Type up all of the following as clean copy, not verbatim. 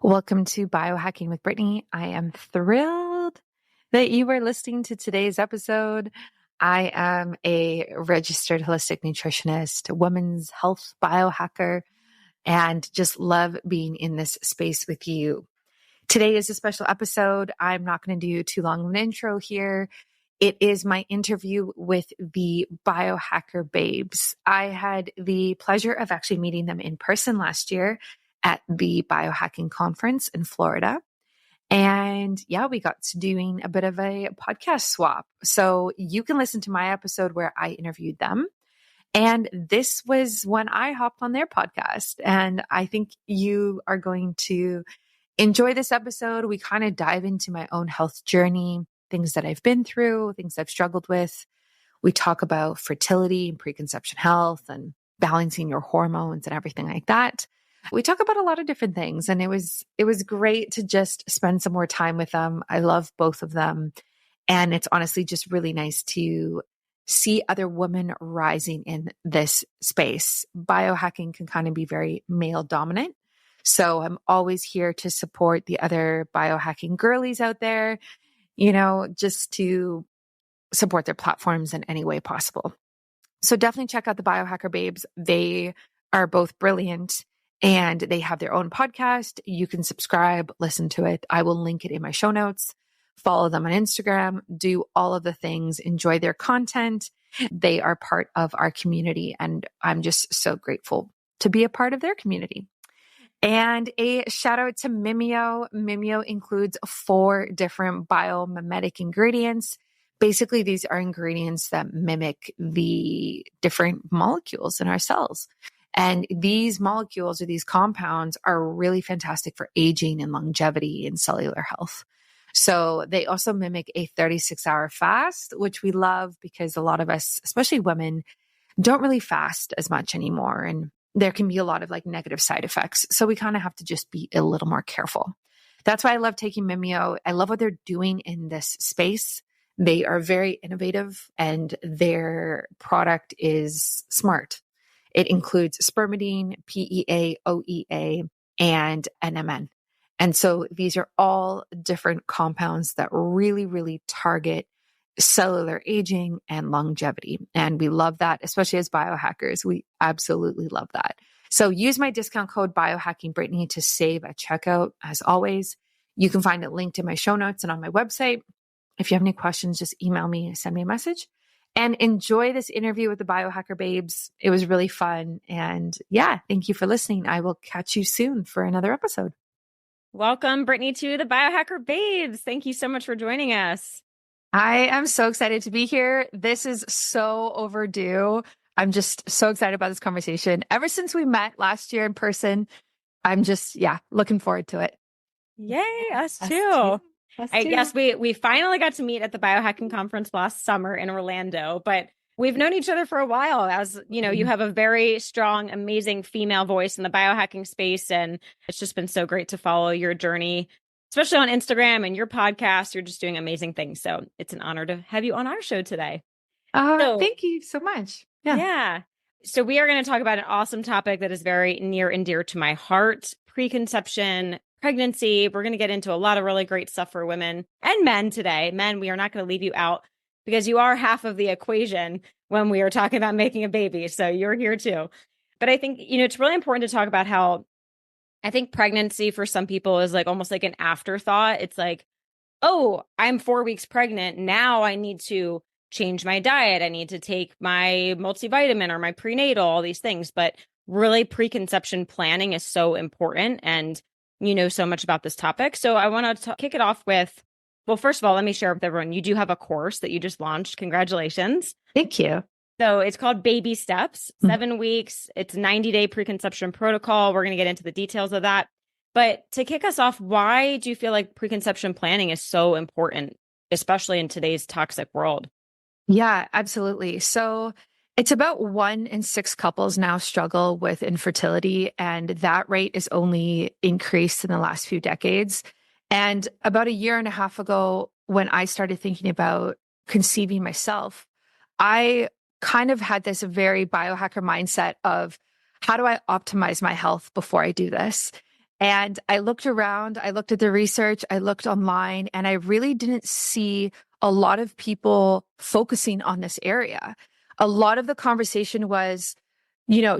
Welcome to Biohacking with Brittany. I am thrilled that you are listening to today's episode. I am a registered holistic nutritionist, women's health biohacker, and just love being in this space with you. Today is a special episode. I'm not going to do too long of an intro here. It is my interview with the Biohacker Babes. I had the pleasure of actually meeting them in person last year at the Biohacking conference in Florida. And yeah, we got to doing a bit of a podcast swap. So you can listen to my episode where I interviewed them. And this was when I hopped on their podcast. And I think you are going to enjoy this episode. We kind of dive into my own health journey, things that I've been through, things I've struggled with. We talk about fertility and preconception health and balancing your hormones and everything like that. We talk about a lot of different things, and it was great to just spend some more time with them. I love both of them. And it's honestly just really nice to see other women rising in this space. Biohacking can kind of be very male dominant. So I'm always here to support the other biohacking girlies out there, just to support their platforms in any way possible. So definitely check out the Biohacker Babes. They are both brilliant. And they have their own podcast. You can subscribe, listen to it. I will link it in my show notes. Follow them on Instagram, do all of the things, enjoy their content. They are part of our community, and I'm just so grateful to be a part of their community. And a shout out to Mimeo. Mimeo includes 4 different biomimetic ingredients. Basically, these are ingredients that mimic the different molecules in our cells. And these molecules or these compounds are really fantastic for aging and longevity and cellular health. So they also mimic a 36-hour fast, which we love because a lot of us, especially women, don't really fast as much anymore. And there can be a lot of negative side effects. So we kind of have to just be a little more careful. That's why I love taking Mimeo. I love what they're doing in this space. They are very innovative and their product is smart. It includes spermidine, PEA, OEA, and NMN. And so these are all different compounds that really, really target cellular aging and longevity. And we love that, especially as biohackers. We absolutely love that. So use my discount code BIOHACKINGBRITTANY to save at checkout. As always, you can find it linked in my show notes and on my website. If you have any questions, just email me, send me a message. And enjoy this interview with the Biohacker Babes. It was really fun. And yeah, thank you for listening. I will catch you soon for another episode. Welcome, Brittany, to the Biohacker Babes. Thank you so much for joining us. I am so excited to be here. This is so overdue. I'm just so excited about this conversation. Ever since we met last year in person, I'm just, looking forward to it. Yay, us too. I guess we finally got to meet at the Biohacking conference last summer in Orlando, but we've known each other for a while. As you know, you have a very strong, amazing female voice in the biohacking space. And it's just been so great to follow your journey, especially on Instagram and your podcast. You're just doing amazing things. So it's an honor to have you on our show today. Thank you so much. Yeah. So we are going to talk about an awesome topic that is very near and dear to my heart: preconception, pregnancy. We're going to get into a lot of really great stuff for women and men today. Men, we are not going to leave you out because you are half of the equation when we are talking about making a baby. So you're here too. But I think, it's really important to talk about how I think pregnancy for some people is almost like an afterthought. It's oh, I'm 4 weeks pregnant. Now I need to change my diet. I need to take my multivitamin or my prenatal, all these things. But really, preconception planning is so important. And you know so much about this topic. So I want to kick it off with, well, first of all, let me share with everyone, you do have a course that you just launched. Congratulations. Thank you. So it's called Baby Steps, 7 weeks. It's 90-day preconception protocol. We're going to get into the details of that. But to kick us off, why do you feel like preconception planning is so important, especially in today's toxic world? Yeah, absolutely. So it's about 1 in 6 couples now struggle with infertility, and that rate is only increased in the last few decades. And about a year and a half ago, when I started thinking about conceiving myself, I kind of had this very biohacker mindset of how do I optimize my health before I do this? And I looked around, I looked at the research, I looked online, and I really didn't see a lot of people focusing on this area. A lot of the conversation was,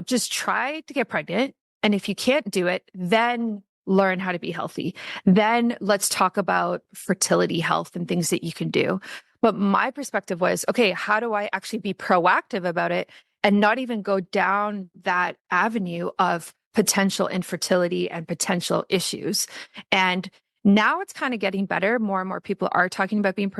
just try to get pregnant. And if you can't do it, then learn how to be healthy. Then let's talk about fertility health and things that you can do. But my perspective was, okay, how do I actually be proactive about it and not even go down that avenue of potential infertility and potential issues? And now it's kind of getting better. More and more people are talking about being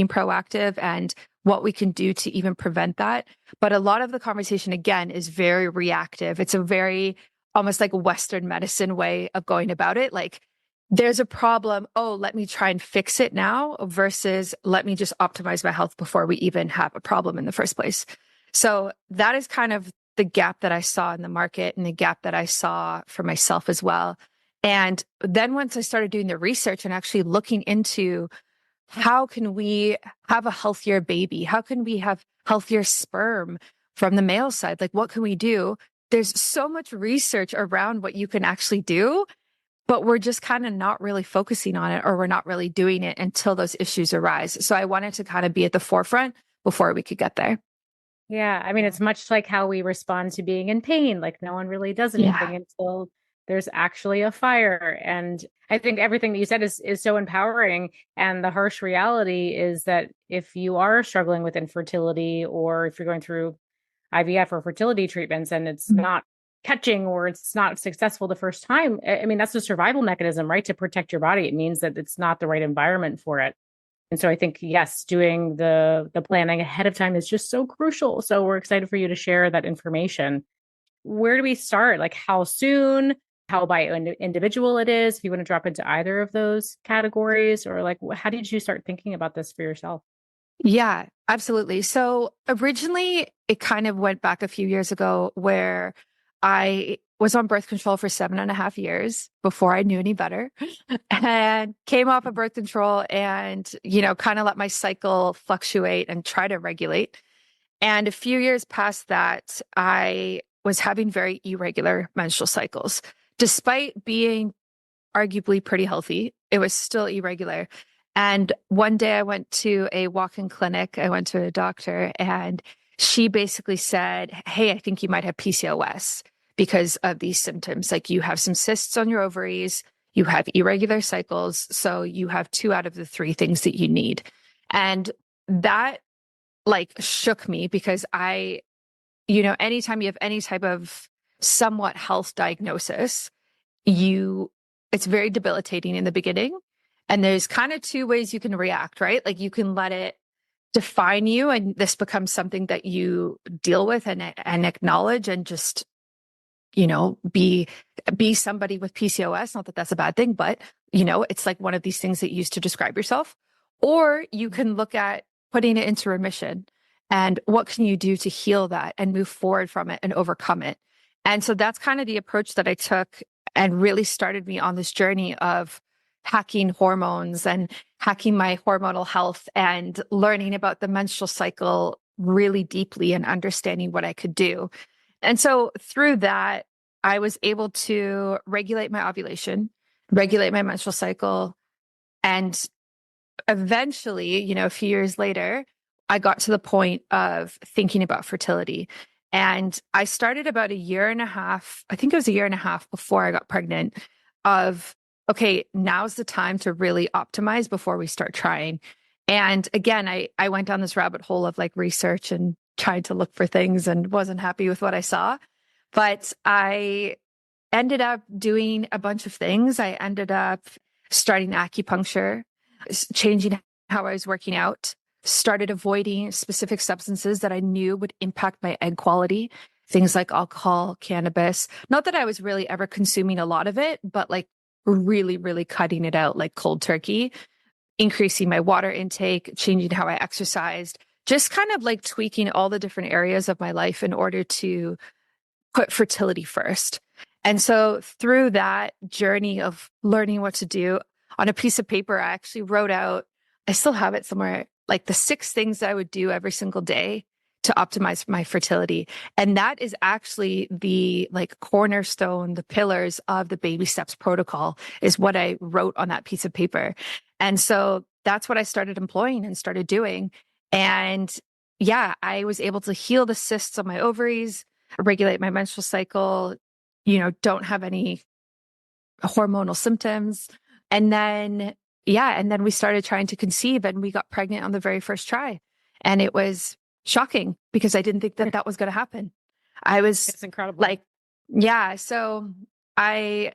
proactive and what we can do to even prevent that. But a lot of the conversation, again, is very reactive. It's a very almost like a Western medicine way of going about it. Like, there's a problem. Oh, let me try and fix it now versus let me just optimize my health before we even have a problem in the first place. So that is kind of the gap that I saw in the market and the gap that I saw for myself as well. And then once I started doing the research and actually looking into how can we have a healthier baby? How can we have healthier sperm from the male side? Like, what can we do? There's so much research around what you can actually do, but we're just kind of not really focusing on it, or we're not really doing it until those issues arise. So I wanted to kind of be at the forefront before we could get there. Yeah. I mean, it's much like how we respond to being in pain. Like, no one really does anything until there's actually a fire. And I think everything that you said is so empowering. And the harsh reality is that if you are struggling with infertility, or if you're going through IVF or fertility treatments and it's not catching, or it's not successful the first time, I mean, that's a survival mechanism, right? To protect your body. It means that it's not the right environment for it. And so I think, yes, doing the planning ahead of time is just so crucial. So we're excited for you to share that information. Where do we start? Like, how soon, how by individual it is, if you want to drop into either of those categories, or like, how did you start thinking about this for yourself? Yeah, absolutely. So originally, it kind of went back a few years ago where I was on birth control for 7.5 years before I knew any better, and came off of birth control and, kind of let my cycle fluctuate and try to regulate. And a few years past that, I was having very irregular menstrual cycles. Despite being arguably pretty healthy, it was still irregular. And one day I went to a walk-in clinic. I went to a doctor, and she basically said, hey, I think you might have PCOS because of these symptoms. Like, you have some cysts on your ovaries, you have irregular cycles. So you have 2 out of the 3 things that you need. And that like shook me, because anytime you have any type of somewhat health diagnosis, it's very debilitating in the beginning. And there's kind of 2 ways you can react, right? Like, you can let it define you, and this becomes something that you deal with and acknowledge, and just, be somebody with PCOS. Not that that's a bad thing, but it's like one of these things that you use to describe yourself. Or you can look at putting it into remission, and what can you do to heal that and move forward from it and overcome it. And so that's kind of the approach that I took, and really started me on this journey of hacking hormones and hacking my hormonal health and learning about the menstrual cycle really deeply and understanding what I could do. And so through that, I was able to regulate my ovulation, regulate my menstrual cycle, and eventually, a few years later, I got to the point of thinking about fertility. And I started about a year and a half, I think it was a year and a half before I got pregnant, of, okay, now's the time to really optimize before we start trying. And again, I went down this rabbit hole of like research and tried to look for things and wasn't happy with what I saw. But I ended up doing a bunch of things. I ended up starting acupuncture, changing how I was working out, started avoiding specific substances that I knew would impact my egg quality, things like alcohol, cannabis. Not that I was really ever consuming a lot of it, but like really, really cutting it out like cold turkey, increasing my water intake, changing how I exercised, just kind of like tweaking all the different areas of my life in order to put fertility first. And so through that journey of learning what to do, on a piece of paper, I actually wrote out, I still have it somewhere, like the 6 things that I would do every single day to optimize my fertility. And that is actually the like cornerstone, the pillars of the baby steps protocol is what I wrote on that piece of paper. And so that's what I started employing and started doing. And yeah, I was able to heal the cysts on my ovaries, regulate my menstrual cycle, don't have any hormonal symptoms. And then, and then we started trying to conceive and we got pregnant on the very first try. And it was shocking because I didn't think that that was going to happen. It's incredible. Like, yeah. So I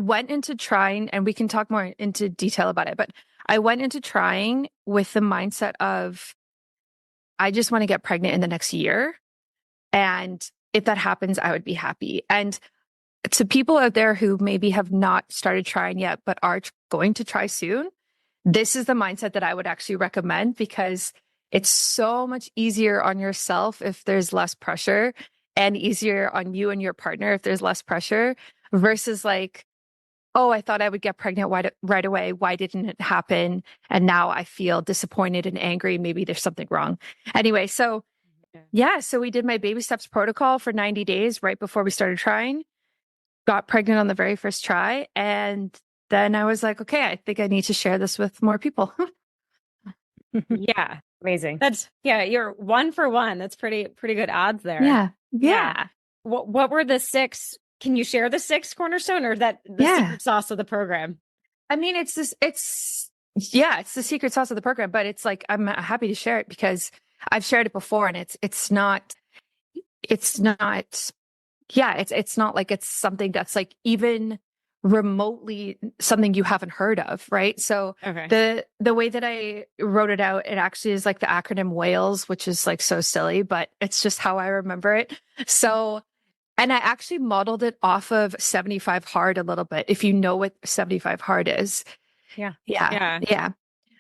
went into trying, and we can talk more into detail about it, but I went into trying with the mindset of, I just want to get pregnant in the next year. And if that happens, I would be happy. And to people out there who maybe have not started trying yet, but are going to try soon, this is the mindset that I would actually recommend because it's so much easier on yourself if there's less pressure, and easier on you and your partner if there's less pressure, versus like, oh, I thought I would get pregnant right away. Why didn't it happen? And now I feel disappointed and angry. Maybe there's something wrong. Anyway, so so we did my baby steps protocol for 90 days right before we started trying, got pregnant on the very first try. And then I was like, okay, I think I need to share this with more people. Yeah. Amazing. You're 1 for 1. That's pretty good odds there. Yeah. What were the 6? Can you share the 6 cornerstone, or that the secret sauce of the program? I mean, it's the secret sauce of the program, but it's like, I'm happy to share it because I've shared it before, and it's not like it's something that's like even remotely something you haven't heard of, right? So the way that I wrote it out, it actually is like the acronym WHALES, which is like so silly, but it's just how I remember it. So, and I actually modeled it off of 75 hard a little bit, if you know what 75 hard is. Yeah.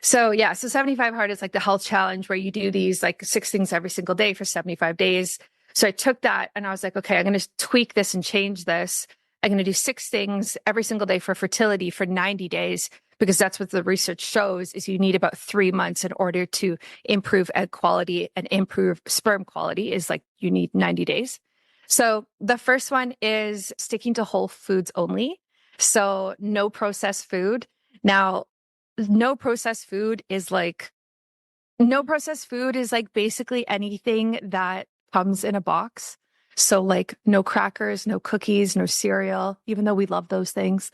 So 75 hard is like the health challenge where you do these like 6 things every single day for 75 days. So I took that and I was like, okay, I'm going to tweak this and change this. I'm going to do 6 things every single day for fertility for 90 days, because that's what the research shows is you need about 3 months in order to improve egg quality and improve sperm quality, is like you need 90 days. So the first one is sticking to whole foods only. So no processed food. Now, no processed food is like basically anything that comes in a box. So like no crackers, no cookies, no cereal, even though we love those things.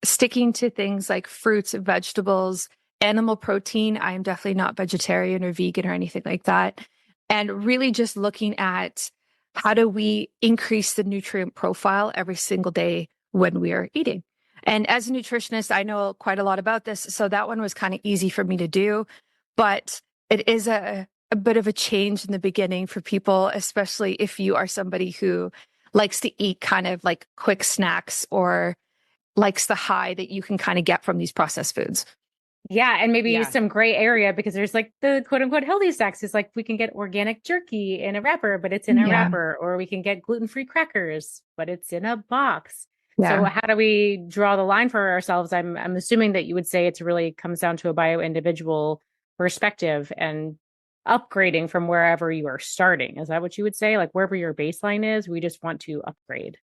Sticking to things like fruits, vegetables, animal protein. I am definitely not vegetarian or vegan or anything like that. And really just looking at how do we increase the nutrient profile every single day when we are eating. And as a nutritionist, I know quite a lot about this. So that one was kind of easy for me to do, but it is a bit of a change in the beginning for people, especially if you are somebody who likes to eat kind of like quick snacks or likes the high that you can kind of get from these processed foods. Yeah. And maybe some gray area, because there's like the quote unquote healthy snacks. It's like we can get organic jerky in a wrapper, but it's in a wrapper, or we can get gluten-free crackers, but it's in a box. So how do we draw the line for ourselves? I'm assuming that you would say it's really comes down to a bio-individual perspective and upgrading from wherever you are starting. Is that what you would say? Like wherever your baseline is, we just want to upgrade.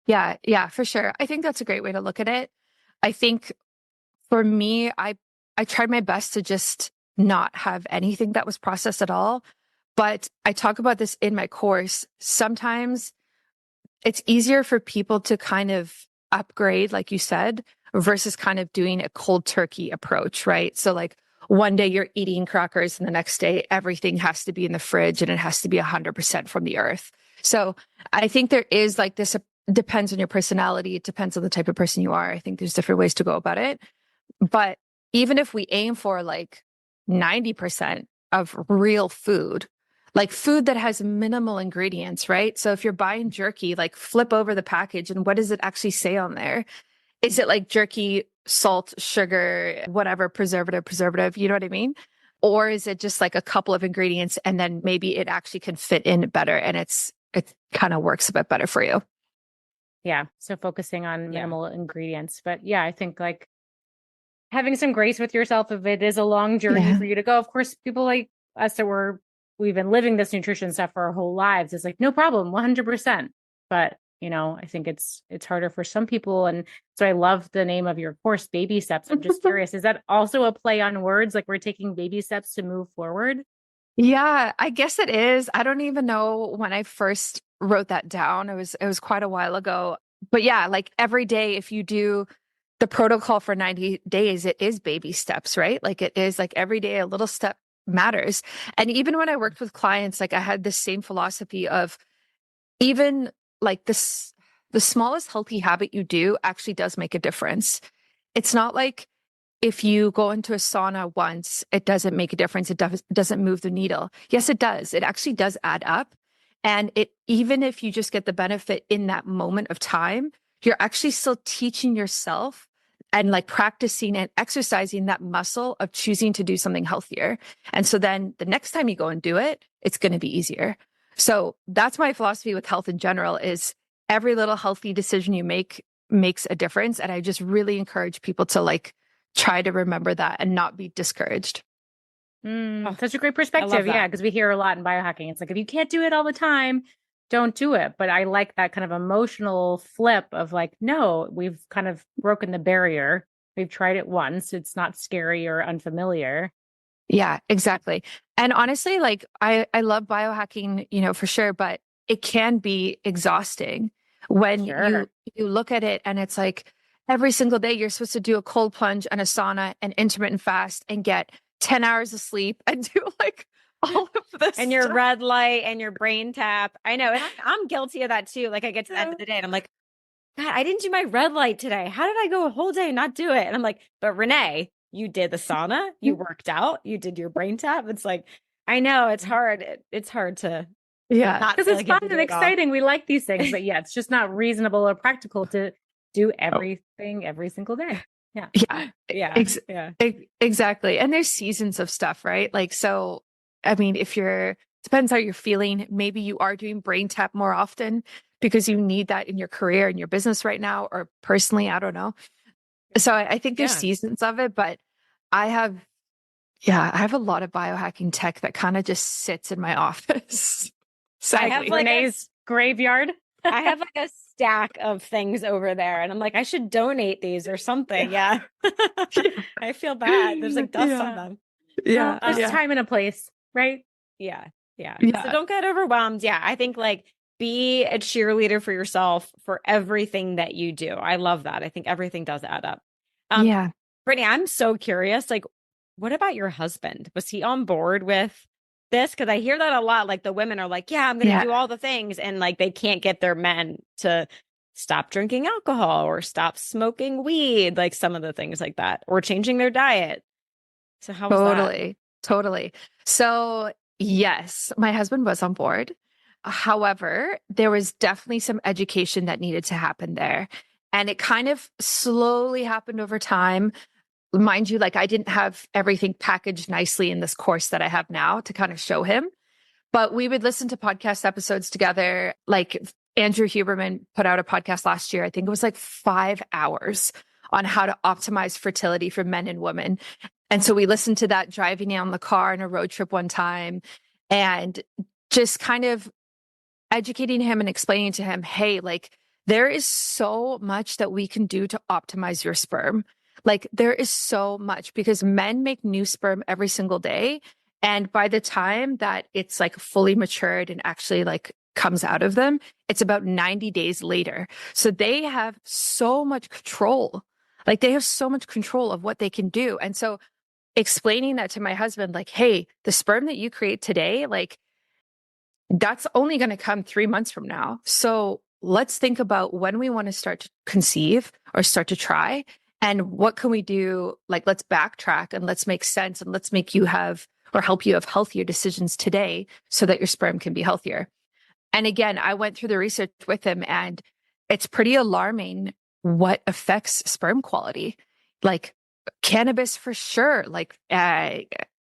Yeah, for sure. I think that's a great way to look at it. I think for me, I tried my best to just not have anything that was processed at all. But I talk about this in my course. Sometimes it's easier for people to kind of upgrade, like you said, versus kind of doing a cold turkey approach, right? So like one day you're eating crackers and the next day everything has to be in the fridge and it has to be 100% from the earth. So I think there is like this, depends on your personality. It depends on the type of person you are. I think there's different ways to go about it. But even if we aim for like 90% of real food, like food that has minimal ingredients, right? So if you're buying jerky, like flip over the package and what does it actually say on there? Is it like jerky, salt, sugar, whatever, preservative, you know what I mean? Or is it just like a couple of ingredients and then maybe it actually can fit in better and it kind of works a bit better for you? Yeah. So focusing on minimal ingredients. But yeah, I think like having some grace with yourself if it is a long journey for you to go. Of course, people like us that were we've been living this nutrition stuff for our whole lives. It's like, no problem, 100%. But, I think it's harder for some people. And so I love the name of your course, Baby Steps. I'm just curious, is that also a play on words? Like we're taking baby steps to move forward? Yeah, I guess it is. I don't even know when I first wrote that down. It was quite a while ago. But yeah, like every day, if you do the protocol for 90 days, it is baby steps, right? Like it is like every day a little step matters. And even when I worked with clients, like I had this same philosophy of even like this, the smallest healthy habit you do actually does make a difference. It's not like if you go into a sauna once, it doesn't make a difference. Doesn't move the needle. Yes, it does. It actually does add up. And even if you just get the benefit in that moment of time, you're actually still teaching yourself and like practicing and exercising that muscle of choosing to do something healthier. And so then the next time you go and do it, it's going to be easier. So that's my philosophy with health in general is every little healthy decision you make makes a difference. And I just really encourage people to like try to remember that and not be discouraged. Such a great perspective. Yeah, because we hear a lot in biohacking. It's like, if you can't do it all the time, don't do it. But I like that kind of emotional flip of like, no, we've kind of broken the barrier. We've tried it once. It's not scary or unfamiliar. Yeah, exactly. And honestly, like I love biohacking, for sure, but it can be exhausting when you look at it and it's like every single day you're supposed to do a cold plunge and a sauna and intermittent fast and get 10 hours of sleep and do like all of this and your red light and your brain tap. I know. And I'm guilty of that too. Like I get to the end of the day and I'm like, God, I didn't do my red light today. How did I go a whole day and not do it? And I'm like, but Renee, you did the sauna, you worked out, you did your brain tap. It's like, I know it's hard. It's hard to, because it's fun and exciting. We like these things, but yeah, it's just not reasonable or practical to do everything every single day. Yeah. Exactly. And there's seasons of stuff, right? Like, so, I mean, depends how you're feeling. Maybe you are doing brain tap more often because you need that in your career and your business right now, or personally, I don't know. So I think there's seasons of it, but I have a lot of biohacking tech that kind of just sits in my office. So I have like Renee's graveyard. I have like a stack of things over there and I'm like, I should donate these or something. Yeah. I feel bad. There's like dust on them. Yeah. There's time and a place, right? Yeah. So don't get overwhelmed. Yeah. I think like be a cheerleader for yourself for everything that you do. I love that. I think everything does add up. Brittany, I'm so curious. Like, what about your husband? Was he on board with this? Because I hear that a lot. Like the women are like, yeah, I'm going to do all the things. And like, they can't get their men to stop drinking alcohol or stop smoking weed, like some of the things like that, or changing their diet. So how was that? Totally. So yes, my husband was on board. However, there was definitely some education that needed to happen there. And it kind of slowly happened over time. Mind you, like I didn't have everything packaged nicely in this course that I have now to kind of show him, but we would listen to podcast episodes together. Like Andrew Huberman put out a podcast last year. I think it was like 5 hours on how to optimize fertility for men and women. And so we listened to that driving down the car on a road trip one time and just kind of educating him and explaining to him, hey, like there is so much that we can do to optimize your sperm. Like there is so much because men make new sperm every single day. And by the time that it's like fully matured and actually like comes out of them, it's about 90 days later. So they have so much control. Like they have so much control of what they can do. And so explaining that to my husband, like, hey, the sperm that you create today, like that's only going to come 3 months from now. So let's think about when we want to start to conceive or start to try. And what can we do? Like, let's backtrack and let's make sense and let's make you have or help you have healthier decisions today so that your sperm can be healthier. And again, I went through the research with him and it's pretty alarming what affects sperm quality. Like cannabis for sure. Like,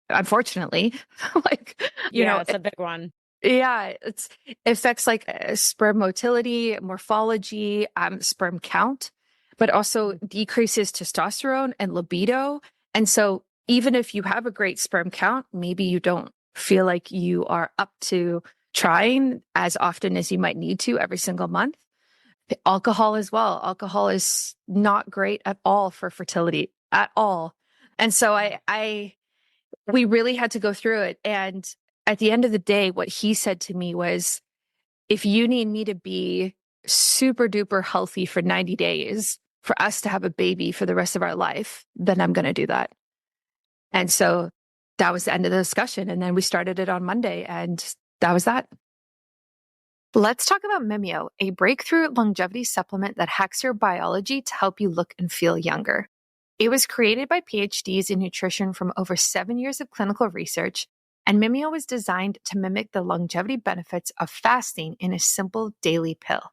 unfortunately, like, you know, it's a big one. Yeah, it affects like sperm motility, morphology, sperm count, but also decreases testosterone and libido. And so even if you have a great sperm count, maybe you don't feel like you are up to trying as often as you might need to every single month. Alcohol as well. Alcohol is not great at all for fertility at all. And so we really had to go through it. And at the end of the day, what he said to me was, if you need me to be super duper healthy for 90 days for us to have a baby for the rest of our life, then I'm going to do that. And so that was the end of the discussion. And then we started it on Monday, and that was that. Let's talk about Mimeo, a breakthrough longevity supplement that hacks your biology to help you look and feel younger. It was created by PhDs in nutrition from over 7 years of clinical research, and Mimeo was designed to mimic the longevity benefits of fasting in a simple daily pill.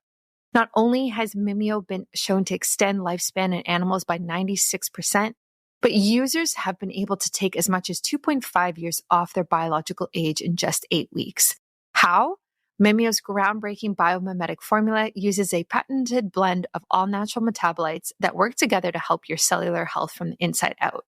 Not only has Mimeo been shown to extend lifespan in animals by 96%, but users have been able to take as much as 2.5 years off their biological age in just 8 weeks. How? Mimeo's groundbreaking biomimetic formula uses a patented blend of all natural metabolites that work together to help your cellular health from the inside out.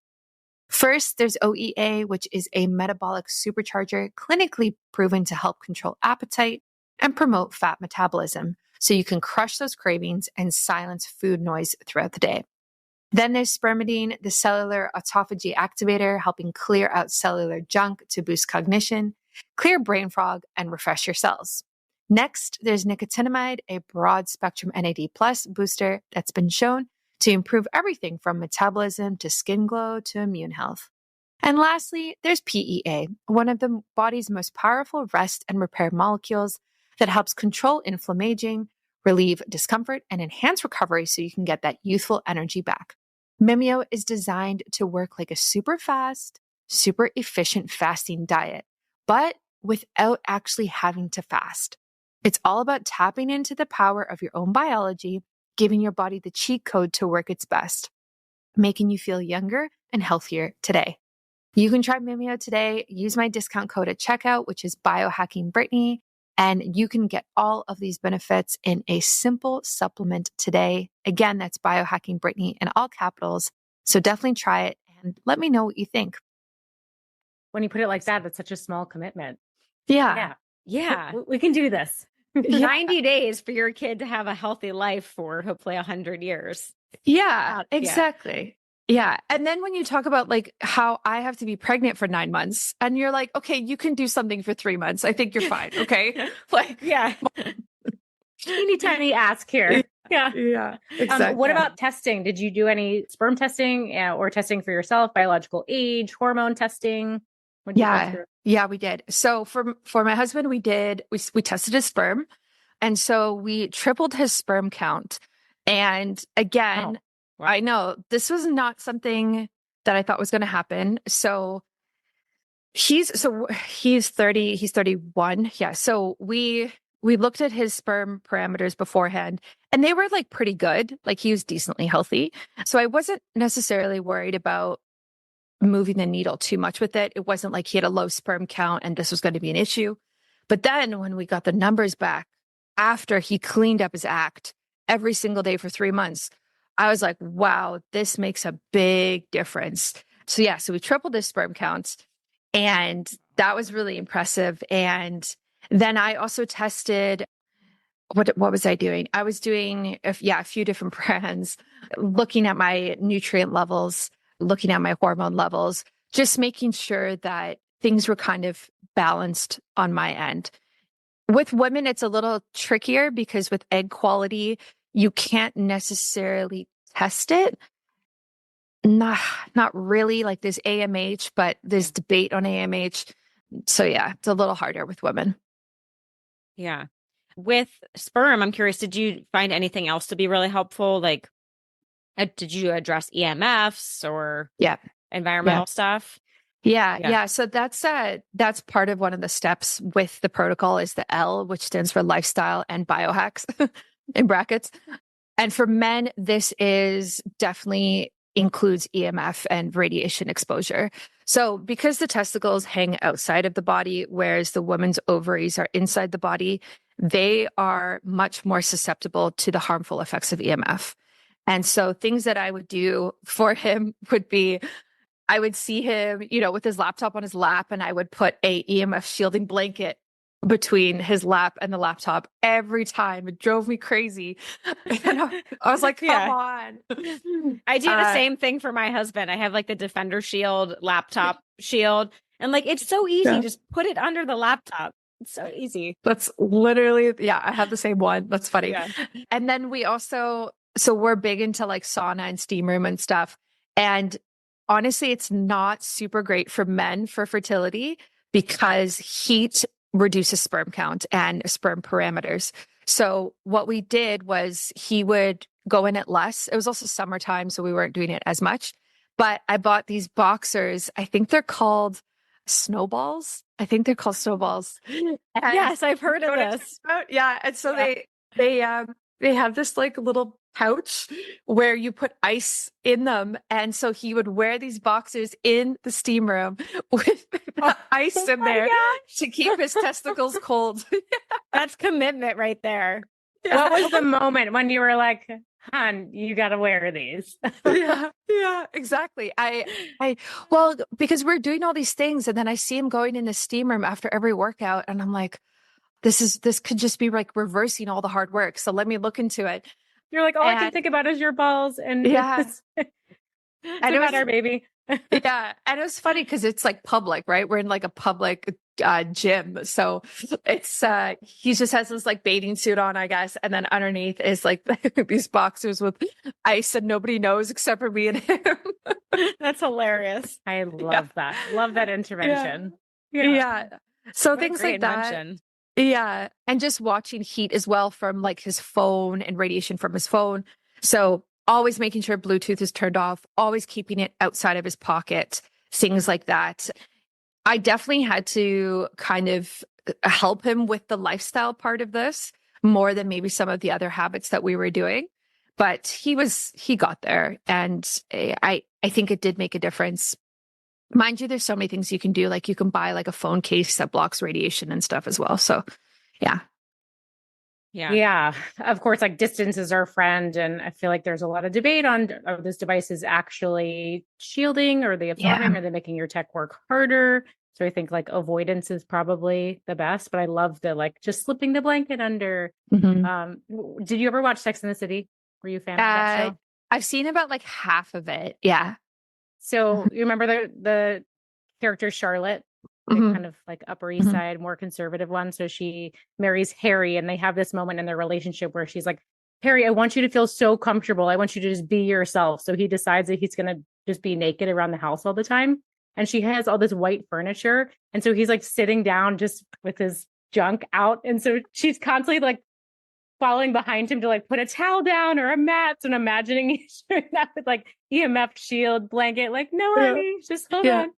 First, there's OEA, which is a metabolic supercharger clinically proven to help control appetite and promote fat metabolism, so you can crush those cravings and silence food noise throughout the day. Then there's spermidine, the cellular autophagy activator, helping clear out cellular junk to boost cognition, clear brain fog, and refresh your cells. Next, there's nicotinamide, a broad-spectrum NAD+ booster that's been shown to improve everything from metabolism to skin glow to immune health. And lastly, there's PEA, one of the body's most powerful rest and repair molecules that helps control inflammation, relieve discomfort, and enhance recovery so you can get that youthful energy back. Mimeo is designed to work like a super fast, super efficient fasting diet, but without actually having to fast. It's all about tapping into the power of your own biology, giving your body the cheat code to work its best, making you feel younger and healthier today. You can try Mimeo today. Use my discount code at checkout, which is BIOHACKINGBRITTANY, and you can get all of these benefits in a simple supplement today. Again, that's BIOHACKINGBRITTANY in all capitals. So definitely try it and let me know what you think. When you put it like that, that's such a small commitment. Yeah. We can do this. 90 days for your kid to have a healthy life for hopefully 100 years. Yeah, exactly. Yeah. And then when you talk about like how I have to be pregnant for 9 months and you're like, okay, you can do something for 3 months. I think you're fine. Okay. Like, yeah. Teeny tiny ask here. Yeah. Exactly. What about testing? Did you do any sperm testing or testing for yourself, biological age, hormone testing? Yeah, we did. So for my husband, we tested his sperm. And so we tripled his sperm count. And again, wow. I know this was not something that I thought was going to happen. So he's 30, he's 31. Yeah. So we looked at his sperm parameters beforehand and they were like pretty good. Like he was decently healthy. So I wasn't necessarily worried about moving the needle too much with it. It wasn't like he had a low sperm count and this was going to be an issue. But then when we got the numbers back after he cleaned up his act every single day for 3 months, I was like, wow, this makes a big difference. So we tripled his sperm counts and that was really impressive. And then I also tested, what was I doing? I was doing a few different brands, looking at my nutrient levels, looking at my hormone levels, just making sure that things were kind of balanced on my end. With women, it's a little trickier because with egg quality, you can't necessarily test it. Not really. Like there's AMH, but there's debate on AMH. So it's a little harder with women. Yeah. With sperm, I'm curious, did you find anything else to be really helpful? Like, did you address EMFs or environmental stuff? Yeah. So that's part of one of the steps with the protocol is the L, which stands for lifestyle and biohacks in brackets. And for men, this is definitely includes EMF and radiation exposure. So because the testicles hang outside of the body, whereas the woman's ovaries are inside the body, they are much more susceptible to the harmful effects of EMF. And so things that I would do for him would be I would see him, with his laptop on his lap, and I would put a EMF shielding blanket between his lap and the laptop every time. It drove me crazy. And I was like, come on. I do the same thing for my husband. I have like the Defender Shield laptop shield. And like, it's so easy. Just put it under the laptop. It's so easy. That's literally, I have the same one. That's funny. Yeah. And then we also, so we're big into like sauna and steam room and stuff. And honestly, it's not super great for men for fertility because heat reduces sperm count and sperm parameters. So what we did was he would go in at less. It was also summertime, so we weren't doing it as much. But I bought these boxers. I think they're called snowballs. And yes, I've heard of this. Yeah. And so they have this like little pouch where you put ice in them. And so he would wear these boxers in the steam room with ice in there to keep his testicles cold. That's commitment right there. Yeah. What was the moment when you were like, hon, you got to wear these? Yeah, exactly. Well, because we're doing all these things and then I see him going in the steam room after every workout and I'm like, this could just be like reversing all the hard work. So let me look into it. You're like, all I can think about is your balls. And it's about our baby. Yeah. And it was funny because it's like public, right? We're in like a public gym. So it's, he just has this like bathing suit on, I guess. And then underneath is like these boxers with ice and nobody knows except for me and him. That's hilarious. I love that. Love that intervention. Yeah. So things like that. Yeah. And just watching heat as well from like his phone and radiation from his phone. So always making sure Bluetooth is turned off, always keeping it outside of his pocket, things like that. I definitely had to kind of help him with the lifestyle part of this more than maybe some of the other habits that we were doing. But he got there. And I think it did make a difference. Mind you, there's so many things you can do. Like you can buy like a phone case that blocks radiation and stuff as well. So yeah. Yeah. Of course, like distance is our friend. And I feel like there's a lot of debate on are those devices actually shielding or are they absorbing? Are they making your tech work harder? So I think like avoidance is probably the best, but I love the like just slipping the blanket under. Mm-hmm. Did you ever watch Sex and the City? Were you a fan of that show? I've seen about like half of it. Yeah. So you remember the character Charlotte? The kind of like Upper East Side, more conservative one. So she marries Harry and they have this moment in their relationship where she's like, Harry, I want you to feel so comfortable. I want you to just be yourself. So he decides that he's going to just be naked around the house all the time. And she has all this white furniture. And so he's like sitting down just with his junk out. And so she's constantly like following behind him to like put a towel down or a mat. And imagining he's doing that with like EMF shield blanket. Like, no, honey, just hold on.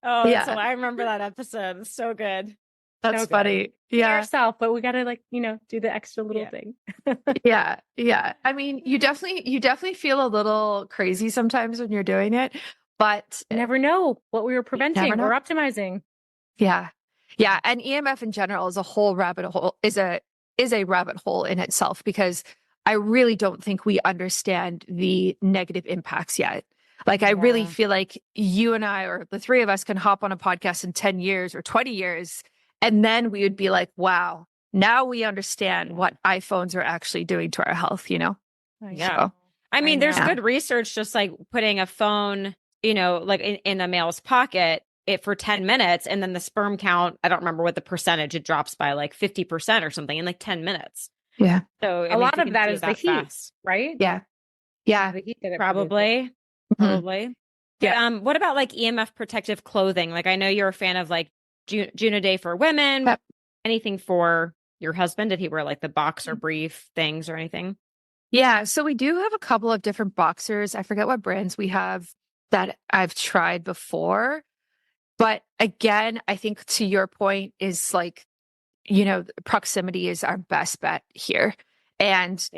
Oh, yeah. So I remember that episode. It's so good. That's so funny. Good. Yeah. Yourself, but we got to like, do the extra little thing. Yeah. I mean, you definitely feel a little crazy sometimes when you're doing it, but you never know what we were preventing or optimizing. Yeah. Yeah. And EMF in general is a whole rabbit hole, is a rabbit hole in itself, because I really don't think we understand the negative impacts yet. Like, I really feel like you and I, or the three of us, can hop on a podcast in 10 years or 20 years. And then we would be like, wow, now we understand what iPhones are actually doing to our health, Yeah. So, I mean, there's good research, just like putting a phone, like in a male's pocket for 10 minutes. And then the sperm count, I don't remember what the percentage, it drops by like 50% or something in like 10 minutes. Yeah. So a lot of that is the heat, right? Yeah. Yeah. The heat that Probably. Yeah. What about like EMF protective clothing? Like, I know you're a fan of like June a Day for women. Yep. Anything for your husband? Did he wear like the boxer brief things or anything? Yeah. So we do have a couple of different boxers. I forget what brands we have that I've tried before. But again, I think to your point is like, proximity is our best bet here. And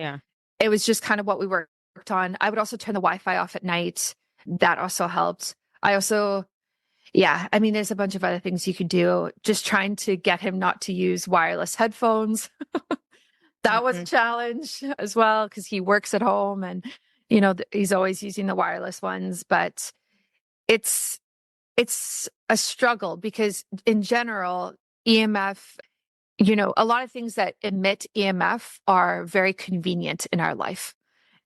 it was just kind of what we worked on. I would also turn the Wi-Fi off at night. That also helped. there's a bunch of other things you could do. Just trying to get him not to use wireless headphones. That was a challenge as well, because he works at home and, he's always using the wireless ones. But it's a struggle because in general, EMF, a lot of things that emit EMF are very convenient in our life.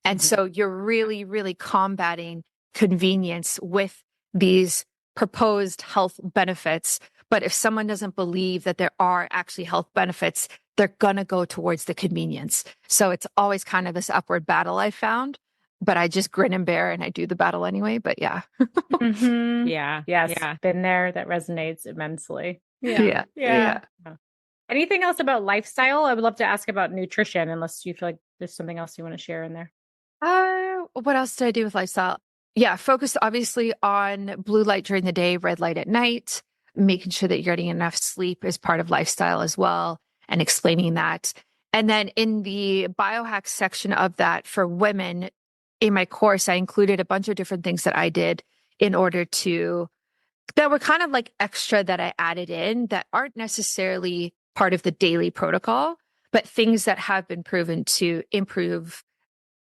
And so you're really, really combating convenience with these proposed health benefits. But if someone doesn't believe that there are actually health benefits, they're going to go towards the convenience. So it's always kind of this upward battle I found, but I just grin and bear and I do the battle anyway. But yeah. Yeah. Yes. Yeah. Been there. That resonates immensely. Yeah. Anything else about lifestyle? I would love to ask about nutrition, unless you feel like there's something else you want to share in there. What else did I do with lifestyle? Yeah, focused obviously on blue light during the day, red light at night, making sure that you're getting enough sleep is part of lifestyle as well, and explaining that. And then in the biohack section of that for women, in my course, I included a bunch of different things that I did in order that were kind of like extra that I added in that aren't necessarily part of the daily protocol, but things that have been proven to improve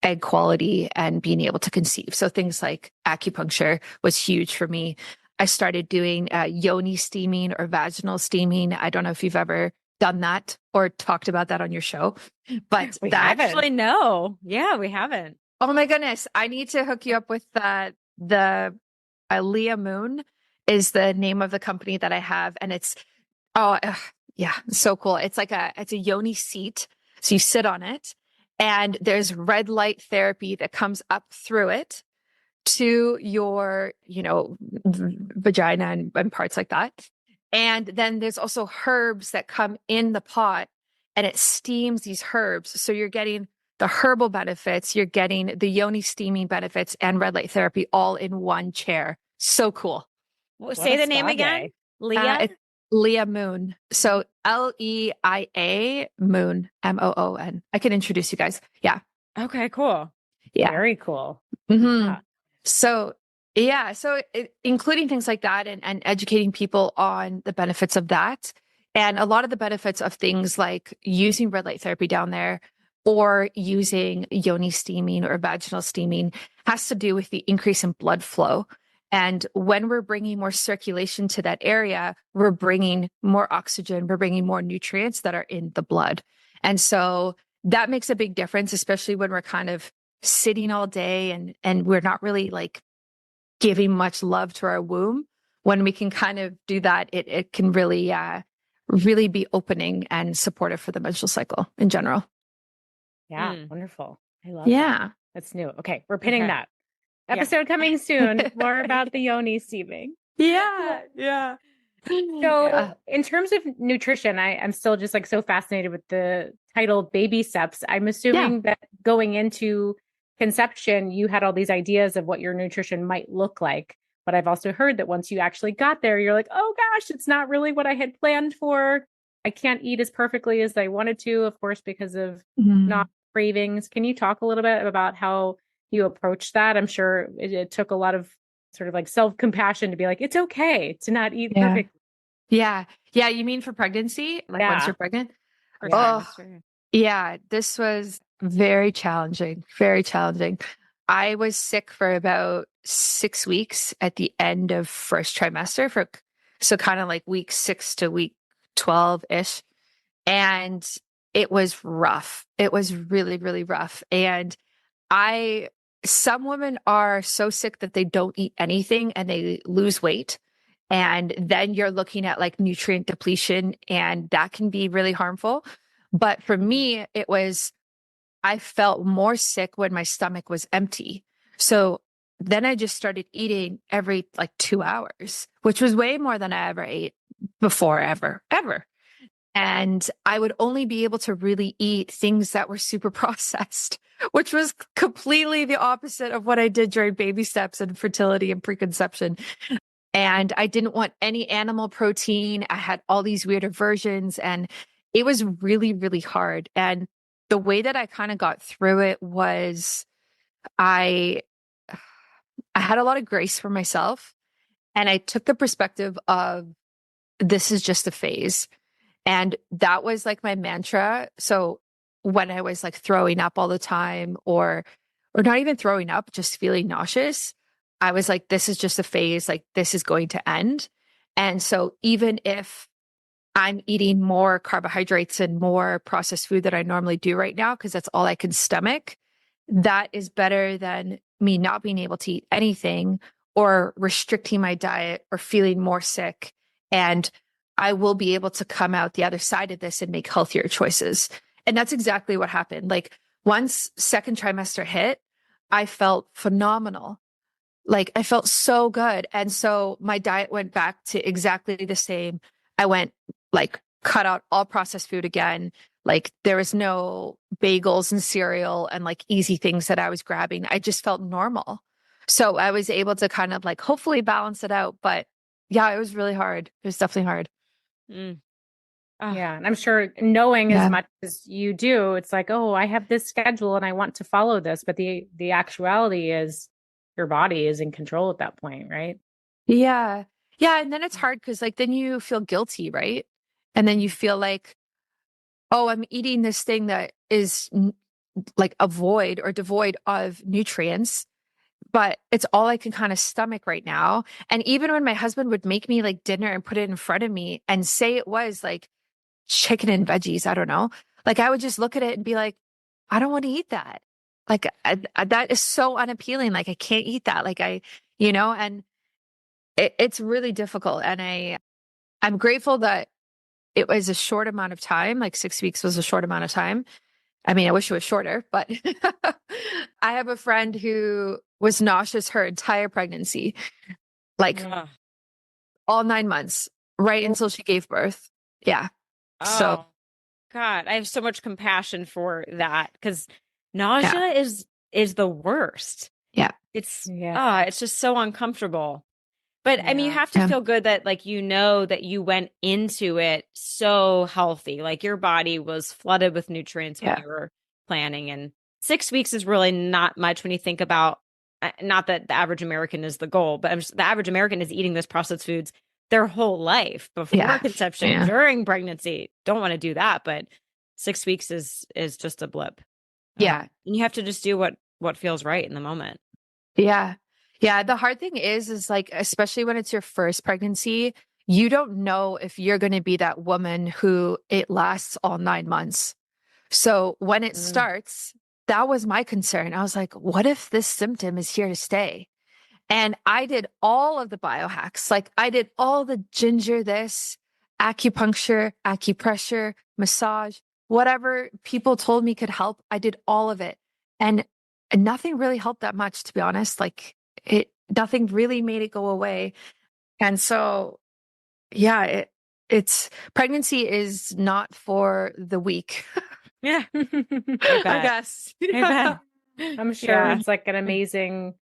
egg quality and being able to conceive. So things like acupuncture was huge for me. I started doing yoni steaming or vaginal steaming. I don't know if you've ever done that or talked about that on your show, but actually, no. Yeah, we haven't. Oh my goodness. I need to hook you up with the Leiamoon is the name of the company that I have. And it's, so cool. It's it's a yoni seat. So you sit on it and there's red light therapy that comes up through it to your, vagina and parts like that. And then there's also herbs that come in the pot and it steams these herbs. So you're getting the herbal benefits, you're getting the yoni steaming benefits and red light therapy all in one chair. So cool. Say the name again. Leiamoon. So Leia Moon, Moon. I can introduce you guys. Yeah. Okay, cool. Yeah. Very cool. Mm-hmm. Yeah. So including things like that and educating people on the benefits of that. And a lot of the benefits of things like using red light therapy down there or using yoni steaming or vaginal steaming has to do with the increase in blood flow. And when we're bringing more circulation to that area, we're bringing more oxygen, we're bringing more nutrients that are in the blood. And so that makes a big difference, especially when we're kind of sitting all day and we're not really like giving much love to our womb. When we can kind of do that, it can really, really be opening and supportive for the menstrual cycle in general. Yeah, wonderful. I love that. That's new. Okay, we're pinning that. Episode coming soon. More about the yoni steaming. Yeah. So in terms of nutrition, I'm still just like so fascinated with the title Baby Steps. I'm assuming that going into conception, you had all these ideas of what your nutrition might look like. But I've also heard that once you actually got there, you're like, oh gosh, it's not really what I had planned for. I can't eat as perfectly as I wanted to, of course, because of not cravings. Can you talk a little bit about how you approached that? I'm sure it took a lot of sort of like self-compassion to be like, it's okay to not eat perfectly. Yeah. You mean for pregnancy? Like once you're pregnant? This was very challenging. I was sick for about 6 weeks at the end of first trimester so kind of like week 6 to week 12-ish. And it was rough. It was really, really rough. And some women are so sick that they don't eat anything and they lose weight. And then you're looking at like nutrient depletion and that can be really harmful. But for me, I felt more sick when my stomach was empty. So then I just started eating every like 2 hours, which was way more than I ever ate before, ever. And I would only be able to really eat things that were super processed, which was completely the opposite of what I did during baby steps and fertility and preconception. And I didn't want any animal protein. I had all these weird aversions and it was really, really hard. And the way that I kind of got through it was I had a lot of grace for myself and I took the perspective of this is just a phase. And that was like my mantra. So when I was like throwing up all the time or not even throwing up, just feeling nauseous, I was like, this is just a phase, like this is going to end. And so even if I'm eating more carbohydrates and more processed food that I normally do right now, because that's all I can stomach, that is better than me not being able to eat anything or restricting my diet or feeling more sick. And I will be able to come out the other side of this and make healthier choices. And that's exactly what happened. Like once second trimester hit, I felt phenomenal. Like I felt so good. And so my diet went back to exactly the same. I went like cut out all processed food again. Like there was no bagels and cereal and like easy things that I was grabbing. I just felt normal. So I was able to kind of like hopefully balance it out. But yeah, it was really hard. It was definitely hard. Mm. Yeah. And I'm sure knowing as much as you do, it's like, oh, I have this schedule and I want to follow this. But the actuality is your body is in control at that point, right? Yeah. Yeah. And then it's hard because like then you feel guilty, right? And then you feel like, oh, I'm eating this thing that is like devoid of nutrients, but it's all I can kind of stomach right now. And even when my husband would make me like dinner and put it in front of me and say it was like chicken and veggies, I don't know, like I would just look at it and be like, I don't want to eat that. Like that is so unappealing. Like I can't eat that. Like and it's really difficult. And I'm grateful that it was a short amount of time. Like 6 weeks was a short amount of time. I mean, I wish it was shorter, but I have a friend who was nauseous her entire pregnancy, like all 9 months, right until she gave birth. Yeah. Oh, so God, I have so much compassion for that because nausea is the worst. Yeah. It's just so uncomfortable. But I mean, you have to Yeah. feel good that like, that you went into it so healthy, like your body was flooded with nutrients when you were planning. And 6 weeks is really not much when you think about, not that the average American is the goal, but the average American is eating those processed foods their whole life before conception, during pregnancy. Don't want to do that, but 6 weeks is just a blip. Yeah. And you have to just do what feels right in the moment. Yeah. Yeah. The hard thing is like, especially when it's your first pregnancy, you don't know if you're going to be that woman who it lasts all 9 months. So when it starts, that was my concern. I was like, what if this symptom is here to stay? And I did all of the biohacks. Like I did all the ginger this, acupuncture, acupressure, massage, whatever people told me could help. I did all of it. And nothing really helped that much, to be honest. Like nothing really made it go away. And so, yeah, it's pregnancy is not for the weak. Yeah. I guess. I bet. I'm sure it's like an amazing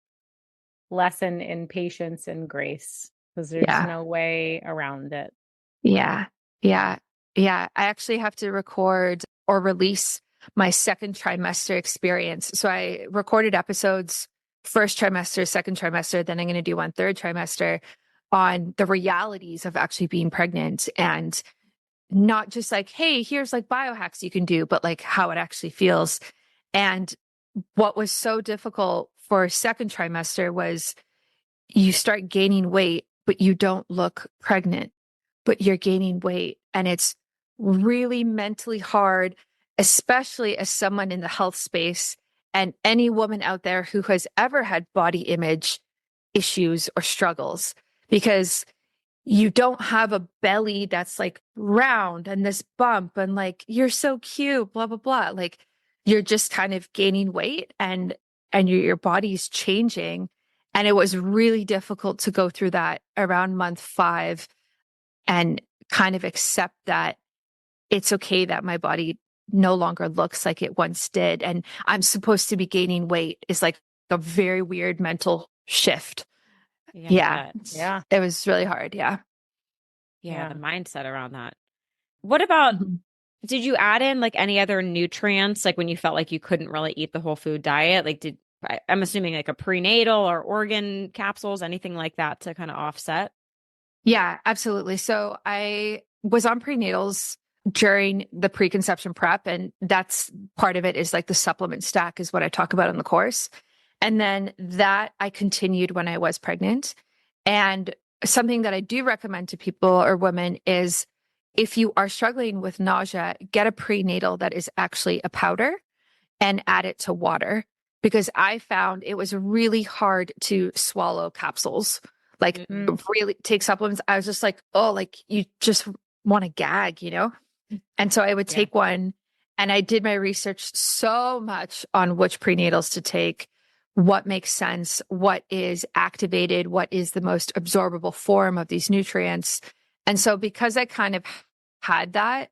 lesson in patience and grace because there's no way around it. Yeah. Yeah. Yeah. I actually have to record or release my second trimester experience. So I recorded episodes, first trimester, second trimester, then I'm going to do one third trimester on the realities of actually being pregnant and not just like, hey, here's like biohacks you can do, but like how it actually feels. And what was so difficult for second trimester was you start gaining weight, but you don't look pregnant, but you're gaining weight. And it's really mentally hard, especially as someone in the health space and any woman out there who has ever had body image issues or struggles, because you don't have a belly that's like round and this bump and like, you're so cute, blah, blah, blah. Like you're just kind of gaining weight and your body's changing. And it was really difficult to go through that around month 5 and kind of accept that it's okay that my body no longer looks like it once did. And I'm supposed to be gaining weight is like a very weird mental shift. Yeah. It was really hard. Yeah. The mindset around that. What about, did you add in like any other nutrients? Like when you felt like you couldn't really eat the whole food diet, like I'm assuming like a prenatal or organ capsules, anything like that to kind of offset? Yeah, absolutely. So I was on prenatals during the preconception prep, and that's part of it is like the supplement stack is what I talk about in the course. And then that I continued when I was pregnant. And something that I do recommend to people or women is if you are struggling with nausea, get a prenatal that is actually a powder and add it to water. Because I found it was really hard to swallow capsules, like really take supplements. I was just like, oh, like you just want to gag, you know? And so I would take one, and I did my research so much on which prenatals to take, what makes sense, what is activated, what is the most absorbable form of these nutrients. And so because I kind of had that,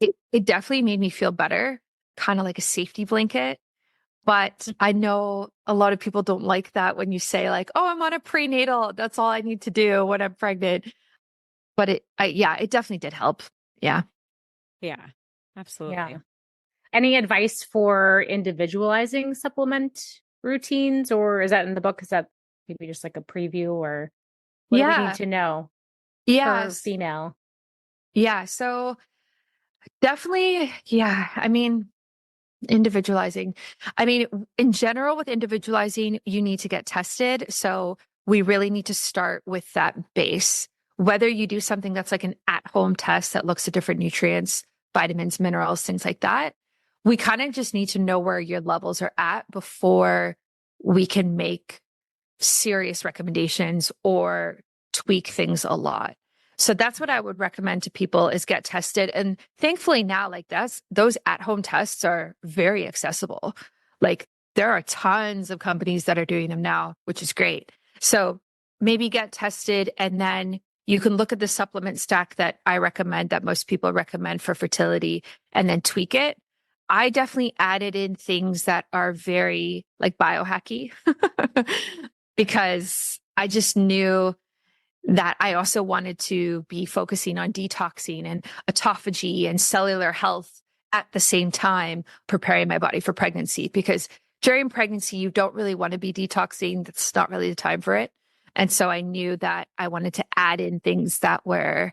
it definitely made me feel better, kind of like a safety blanket. But I know a lot of people don't like that when you say like, oh, I'm on a prenatal. That's all I need to do when I'm pregnant. But it definitely did help. Yeah. Yeah, absolutely. Yeah. Any advice for individualizing supplement routines, or is that in the book? Is that maybe just like a preview, or what do we need to know for female? Yeah. So definitely, I mean, individualizing. I mean, in general, with individualizing, you need to get tested. So we really need to start with that base. Whether you do something that's like an at-home test that looks at different nutrients, vitamins, minerals, things like that, we kind of just need to know where your levels are at before we can make serious recommendations or tweak things a lot. So that's what I would recommend to people is get tested. And thankfully now, like those at-home tests are very accessible. Like there are tons of companies that are doing them now, which is great. So maybe get tested, and then you can look at the supplement stack that I recommend, that most people recommend for fertility, and then tweak it. I definitely added in things that are very like biohacky because I just knew that I also wanted to be focusing on detoxing and autophagy and cellular health at the same time, preparing my body for pregnancy. Because during pregnancy, you don't really want to be detoxing. That's not really the time for it. And so I knew that I wanted to add in things that were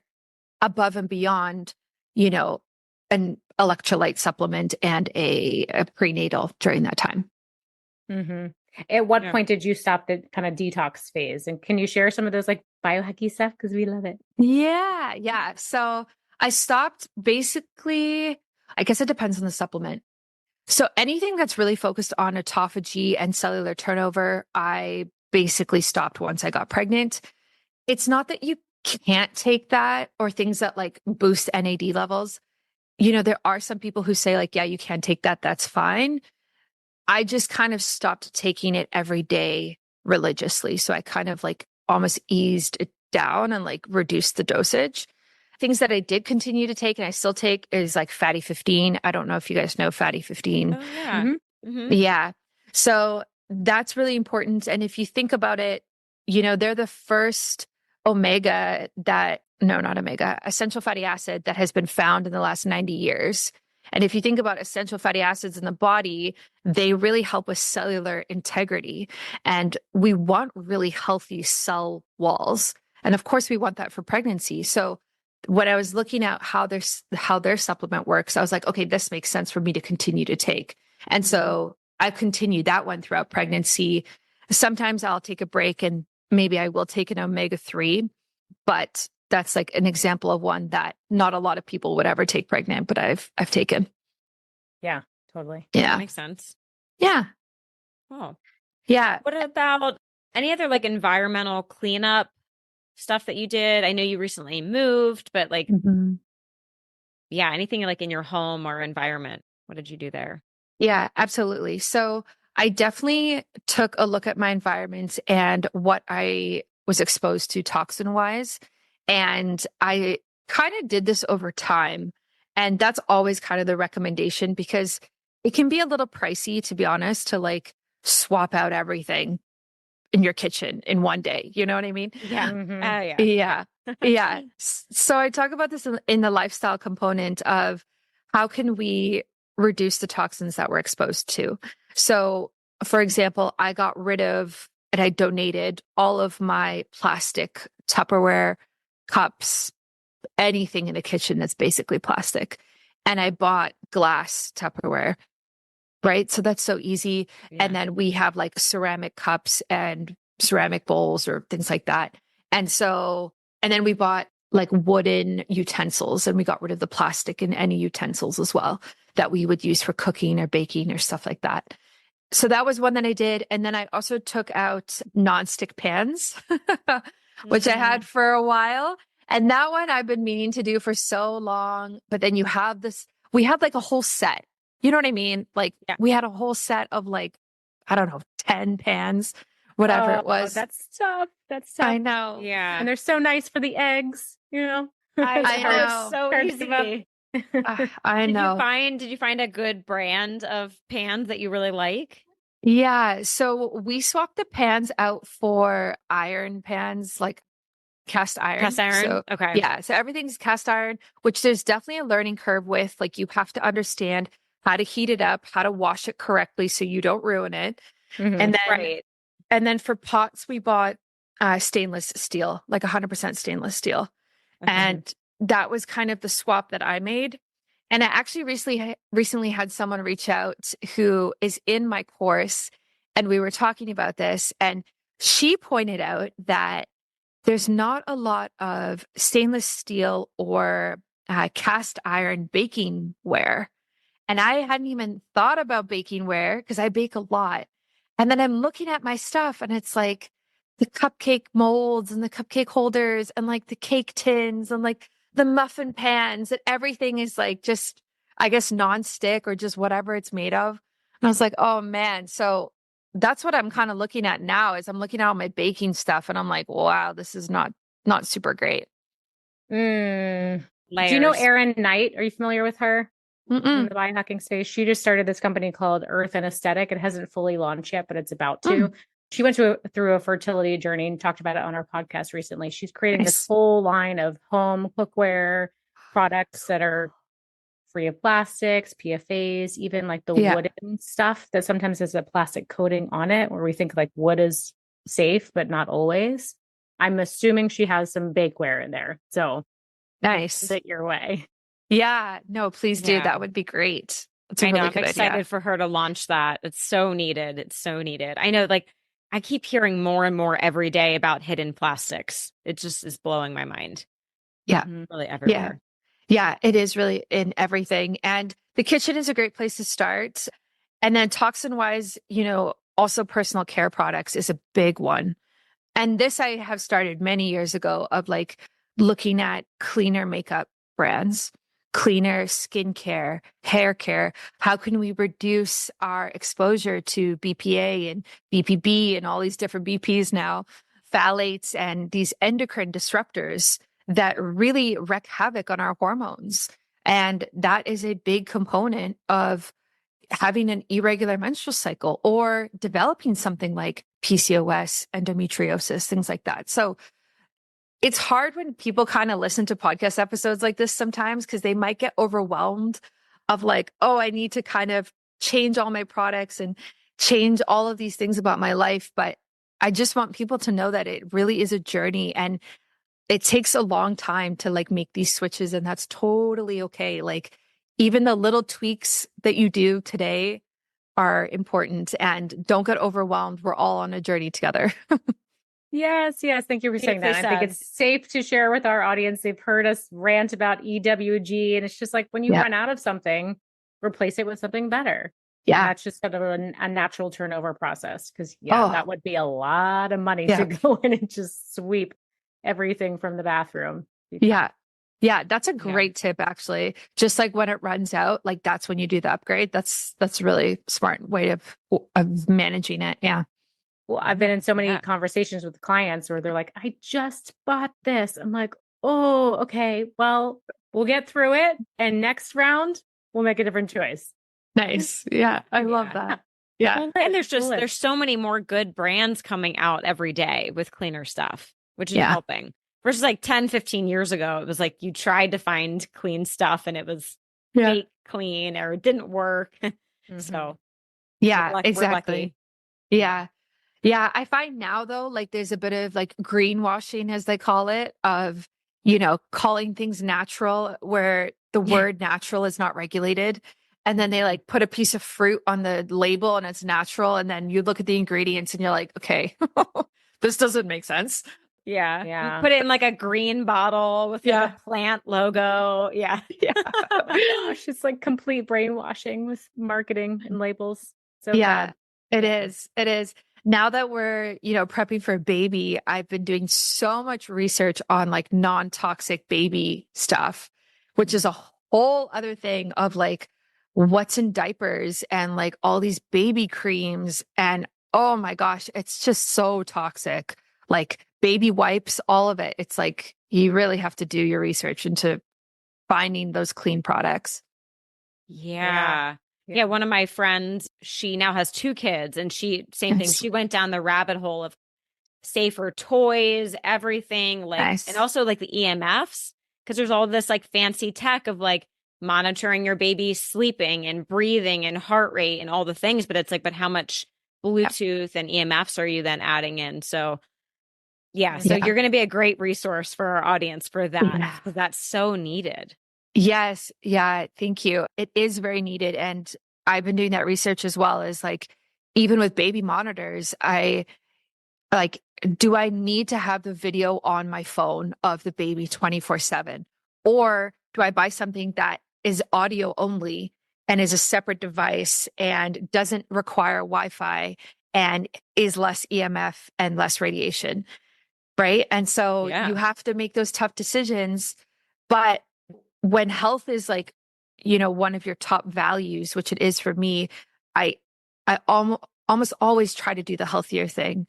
above and beyond, you know, an electrolyte supplement and a prenatal during that time. Mm-hmm. At what point did you stop the kind of detox phase? And can you share some of those like biohacky stuff? Because we love it. Yeah. So I stopped basically, I guess it depends on the supplement. So anything that's really focused on autophagy and cellular turnover, I basically stopped once I got pregnant. It's not that you can't take that or things that like boost NAD levels. You know, there are some people who say like, yeah, you can take that. That's fine. I just kind of stopped taking it every day religiously. So I kind of like almost eased it down and like reduced the dosage. Things that I did continue to take and I still take is like Fatty 15. I don't know if you guys know Fatty 15. Oh, yeah. Yeah. So that's really important. And if you think about it, you know, they're the first essential fatty acid that has been found in the last 90 years. And if you think about essential fatty acids in the body, they really help with cellular integrity. And we want really healthy cell walls. And of course, we want that for pregnancy. So when I was looking at how their supplement works, I was like, okay, this makes sense for me to continue to take. And so I continued that one throughout pregnancy. Sometimes I'll take a break and maybe I will take an omega-3, but that's like an example of one that not a lot of people would ever take pregnant, but I've taken. Yeah, totally. Yeah. That makes sense. Yeah. Oh. Yeah. What about any other like environmental cleanup stuff that you did? I know you recently moved, but like, anything like in your home or environment. What did you do there? Yeah, absolutely. So I definitely took a look at my environment and what I was exposed to toxin wise. And I kind of did this over time. And that's always kind of the recommendation because it can be a little pricey, to be honest, to like swap out everything in your kitchen in one day. You know what I mean? Yeah. Yeah. So I talk about this in the lifestyle component of how can we reduce the toxins that we're exposed to. So for example, I got rid of and I donated all of my plastic Tupperware cups, anything in the kitchen that's basically plastic. And I bought glass Tupperware. right? So that's so easy. Yeah. And then we have like ceramic cups and ceramic bowls or things like that. And then we bought like wooden utensils, and we got rid of the plastic in any utensils as well that we would use for cooking or baking or stuff like that. So that was one that I did. And then I also took out nonstick pans, which I had for a while. And that one I've been meaning to do for so long. But then we had like a whole set. You know what I mean? Like we had a whole set of like, I don't know, 10 pans, whatever it was. That's tough. That's tough. I know. Yeah. And they're so nice for the eggs, you know? I know. So easy. I know. Did you find a good brand of pans that you really like? Yeah. So we swapped the pans out for iron pans, like cast iron. Cast iron? So, okay. Yeah. So everything's cast iron, which there's definitely a learning curve with. Like you have to understand how to heat it up, how to wash it correctly so you don't ruin it. And then for pots, we bought stainless steel, like 100% stainless steel. Okay. And that was kind of the swap that I made. And I actually recently had someone reach out who is in my course, and we were talking about this, and she pointed out that there's not a lot of stainless steel or cast iron baking ware. And I hadn't even thought about baking ware because I bake a lot. And then I'm looking at my stuff, and it's like the cupcake molds and the cupcake holders and like the cake tins and like the muffin pans, and everything is like just, I guess, nonstick or just whatever it's made of. And I was like, oh man. So that's what I'm kind of looking at now is I'm looking at all my baking stuff, and I'm like, wow, this is not super great. Do you know Erin Knight? Are you familiar with her? In the biohacking space? She just started this company called Earth and Aesthetic. It hasn't fully launched yet, but it's about to. She went through a fertility journey and talked about it on our podcast recently. She's creating this whole line of home cookware products that are free of plastics, PFAs, even like the wooden stuff that sometimes has a plastic coating on it, where we think like wood is safe, but not always. I'm assuming she has some bakeware in there. So nice. Send it your way. Yeah, no, please do. That would be great. I know. I'm excited for her to launch that. It's so needed. It's so needed. I know, like, I keep hearing more and more every day about hidden plastics. It just is blowing my mind. Yeah. Really everywhere. Yeah, it is really in everything. And the kitchen is a great place to start. And then toxin wise, also personal care products is a big one. And this I have started many years ago of like looking at cleaner makeup brands, cleaner skincare, hair care. How can we reduce our exposure to BPA and BPB and all these different BPs now, phthalates and these endocrine disruptors that really wreak havoc on our hormones? And that is a big component of having an irregular menstrual cycle or developing something like PCOS, endometriosis, things like that. So it's hard when people kind of listen to podcast episodes like this sometimes because they might get overwhelmed of like, oh, I need to kind of change all my products and change all of these things about my life. But I just want people to know that it really is a journey and it takes a long time to like make these switches, and that's totally okay. Like even the little tweaks that you do today are important, and don't get overwhelmed. We're all on a journey together. Yes. Thank you for saying that. I think it's safe to share with our audience. They've heard us rant about EWG, and it's just like when you run out of something, replace it with something better. Yeah. And that's just kind of a natural turnover process because that would be a lot of money to go in and just sweep everything from the bathroom. Yeah. That's a great tip, actually. Just like when it runs out, like that's when you do the upgrade. That's a really smart way of managing it. Yeah. Well, I've been in so many conversations with clients where they're like, I just bought this. I'm like, oh, okay, well, we'll get through it. And next round, we'll make a different choice. Nice. Yeah. I love that. Yeah. And there's so many more good brands coming out every day with cleaner stuff, which is helping. Versus like 10, 15 years ago, it was like you tried to find clean stuff and it was fake clean or it didn't work. So exactly. Yeah. Yeah. I find now though, like there's a bit of like greenwashing, as they call it, of, calling things natural where the word natural is not regulated. and then they like put a piece of fruit on the label and it's natural. And then you look at the ingredients and you're like, okay, this doesn't make sense. Yeah. Yeah. You put it in like a green bottle with like a plant logo. Yeah. Yeah. Oh my gosh, it's like complete brainwashing with marketing and labels. So Yeah, bad. it is. It is. Now that we're, prepping for a baby, I've been doing so much research on like non-toxic baby stuff, which is a whole other thing of like what's in diapers and like all these baby creams. And oh my gosh, it's just so toxic. Like baby wipes, all of it. It's like you really have to do your research into finding those clean products. Yeah. Yeah. One of my friends, she now has 2 kids and same thing. She went down the rabbit hole of safer toys, everything and also like the EMFs, because there's all this like fancy tech of like monitoring your baby sleeping and breathing and heart rate and all the things. But it's like, but how much Bluetooth and EMFs are you then adding in? So so you're going to be a great resource for our audience for that because that's so needed. Yes. Yeah. Thank you. It is very needed. And I've been doing that research as well as like, even with baby monitors, do I need to have the video on my phone of the baby 24/7? Or do I buy something that is audio only and is a separate device and doesn't require Wi-Fi and is less EMF and less radiation? Right. And so you have to make those tough decisions. But when health is like, one of your top values, which it is for me, I almost always try to do the healthier thing,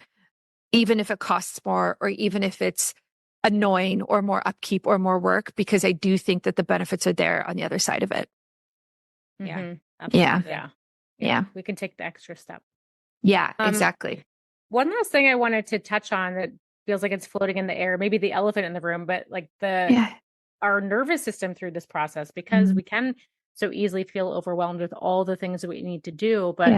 even if it costs more, or even if it's annoying or more upkeep or more work, because I do think that the benefits are there on the other side of it. Yeah. Absolutely. Yeah. We can take the extra step. Yeah, exactly. One last thing I wanted to touch on that feels like it's floating in the air, maybe the elephant in the room, but like our nervous system through this process, because we can so easily feel overwhelmed with all the things that we need to do, but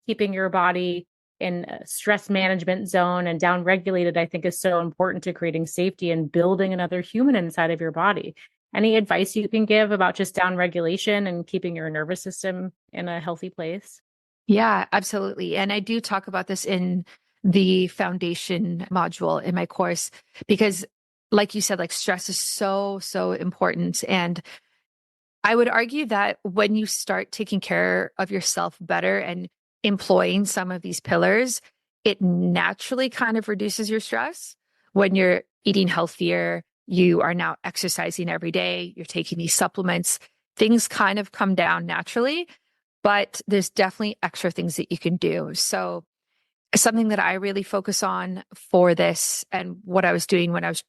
keeping your body in a stress management zone and down regulated, I think is so important to creating safety and building another human inside of your body. Any advice you can give about just down regulation and keeping your nervous system in a healthy place? Yeah, absolutely. And I do talk about this in the foundation module in my course, because like you said, like stress is so, so important. And I would argue that when you start taking care of yourself better and employing some of these pillars, it naturally kind of reduces your stress. When you're eating healthier, you are now exercising every day, you're taking these supplements, things kind of come down naturally, but there's definitely extra things that you can do. So something that I really focus on for this and what I was doing when I was,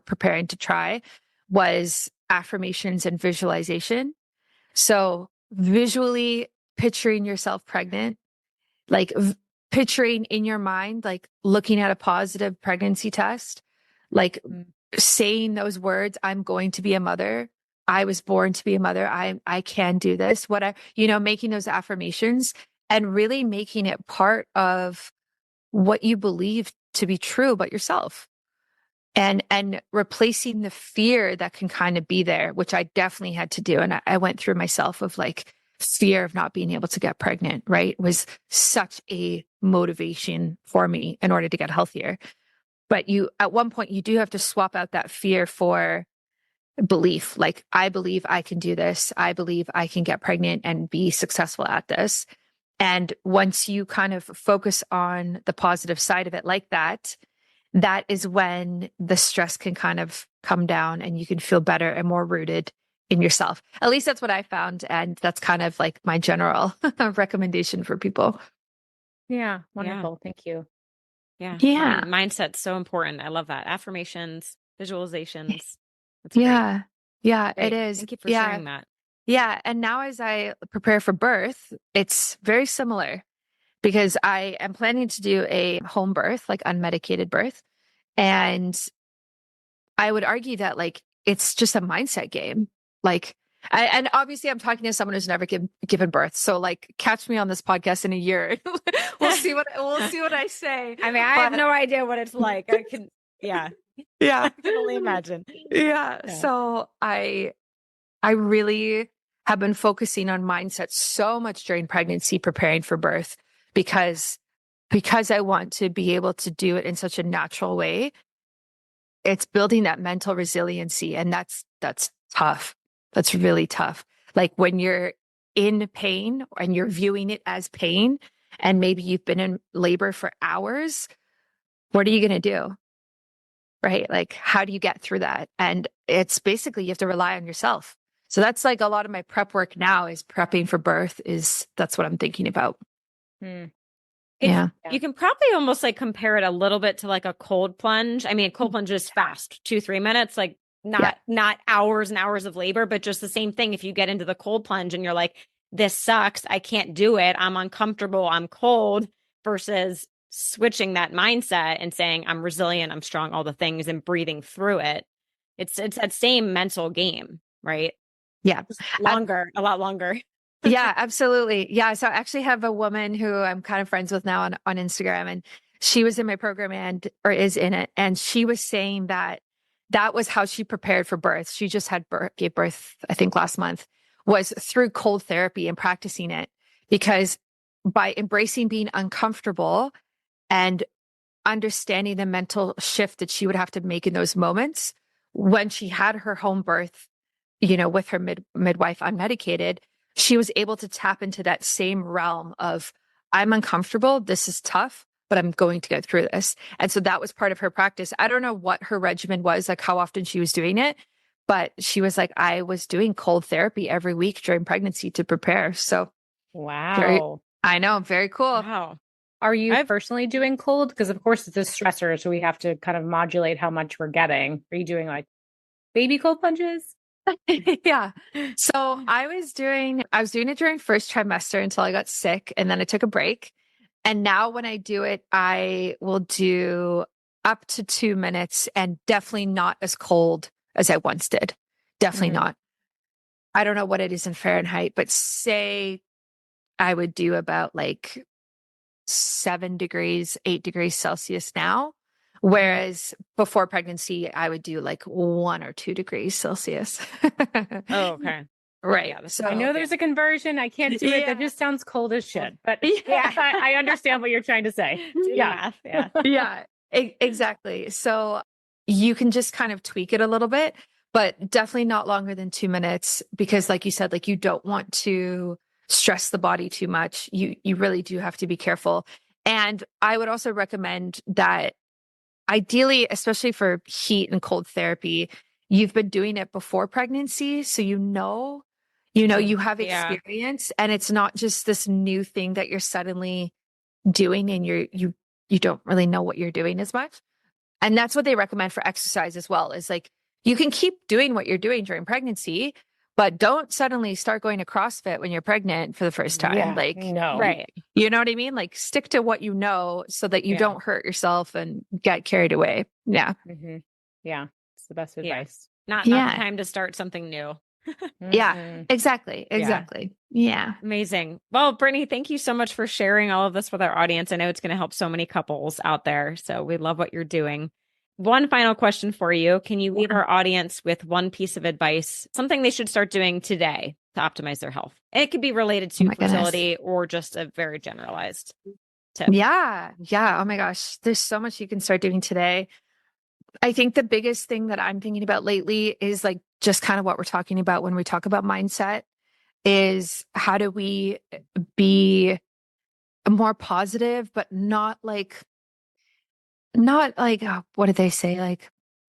preparing to try was affirmations and visualization. So visually picturing yourself pregnant, like picturing in your mind, like looking at a positive pregnancy test, like saying those words, I'm going to be a mother. I was born to be a mother. I can do this. Making those affirmations and really making it part of what you believe to be true about yourself. And replacing the fear that can kind of be there, which I definitely had to do. And I went through myself of like fear of not being able to get pregnant, right? It was such a motivation for me in order to get healthier. But at one point, you do have to swap out that fear for belief. Like, I believe I can do this. I believe I can get pregnant and be successful at this. And once you kind of focus on the positive side of it like that, that is when the stress can kind of come down and you can feel better and more rooted in yourself. At least that's what I found. And that's kind of like my general recommendation for people. Yeah. Wonderful. Yeah. Thank you. Yeah. Yeah. Mindset's so important. I love that. Affirmations, visualizations. That's yeah. great. Yeah, Great. it is. Thank you for sharing that. Yeah. And now as I prepare for birth, it's very similar, because I am planning to do a home birth, like unmedicated birth. And I would argue that like, it's just a mindset game. Like, and obviously I'm talking to someone who's never given birth. So like, catch me on this podcast in a year. we'll see what I say. I mean, I have no idea what it's like. I can only imagine. Yeah. So I really have been focusing on mindset so much during pregnancy, preparing for birth, because I want to be able to do it in such a natural way. It's building that mental resiliency. And that's tough. That's really tough. Like when you're in pain and you're viewing it as pain, and maybe you've been in labor for hours, what are you going to do? Right? Like, how do you get through that? And it's basically, you have to rely on yourself. So that's like a lot of my prep work now is prepping for birth that's what I'm thinking about. Yeah. You can probably almost like compare it a little bit to like a cold plunge. I mean, cold plunge is fast, 2-3 minutes, like not hours and hours of labor, but just the same thing. If you get into the cold plunge and you're like, this sucks, I can't do it, I'm uncomfortable, I'm cold, versus switching that mindset and saying, I'm resilient, I'm strong, all the things, and breathing through it. It's that same mental game, right? Yeah. A lot longer. Yeah, absolutely. Yeah. So I actually have a woman who I'm kind of friends with now on Instagram, and she was in my program or is in it. And she was saying that was how she prepared for birth. She just gave birth, I think last month, was through cold therapy and practicing it, because by embracing being uncomfortable and understanding the mental shift that she would have to make in those moments when she had her home birth, with her midwife unmedicated, she was able to tap into that same realm of, I'm uncomfortable, this is tough, but I'm going to get through this. And so that was part of her practice. I don't know what her regimen was, like how often she was doing it, but she was like, I was doing cold therapy every week during pregnancy to prepare. So wow. I know, very cool. Wow. Are you personally doing cold? Because of course it's a stressor, so we have to kind of modulate how much we're getting. Are you doing like baby cold plunges? Yeah. So I was doing it during first trimester until I got sick, and then I took a break. And now when I do it, I will do up to 2 minutes, and definitely not as cold as I once did. Definitely not. I don't know what it is in Fahrenheit, but say I would do about like 7 degrees, 8 degrees Celsius now. Whereas before pregnancy, I would do like 1 or 2 degrees Celsius. Oh, okay. Right. Yeah, So I know there's a conversion. I can't do it. That just sounds cold as shit. But I understand what you're trying to say. Yeah. Yeah, exactly. So you can just kind of tweak it a little bit, but definitely not longer than 2 minutes, because like you said, like you don't want to stress the body too much. You really do have to be careful. And I would also recommend that ideally, especially for heat and cold therapy, you've been doing it before pregnancy. So you have experience, and it's not just this new thing that you're suddenly doing and you don't really know what you're doing as much. And that's what they recommend for exercise as well, is like, you can keep doing what you're doing during pregnancy, but don't suddenly start going to CrossFit when you're pregnant for the first time. Yeah, like, no. Right. You know what I mean? Like, stick to what you know so that you don't hurt yourself and get carried away. Yeah. Mm-hmm. Yeah. It's the best advice. Not the time to start something new. Yeah, exactly. Yeah. Amazing. Well, Brittany, thank you so much for sharing all of this with our audience. I know it's going to help so many couples out there. So we love what you're doing. One final question for you. Can you leave our audience with one piece of advice, something they should start doing today to optimize their health? And it could be related to fertility or just a very generalized tip. Yeah. Oh my gosh. There's so much you can start doing today. I think the biggest thing that I'm thinking about lately is like just kind of what we're talking about when we talk about mindset, is how do we be more positive, but not like, what did they say?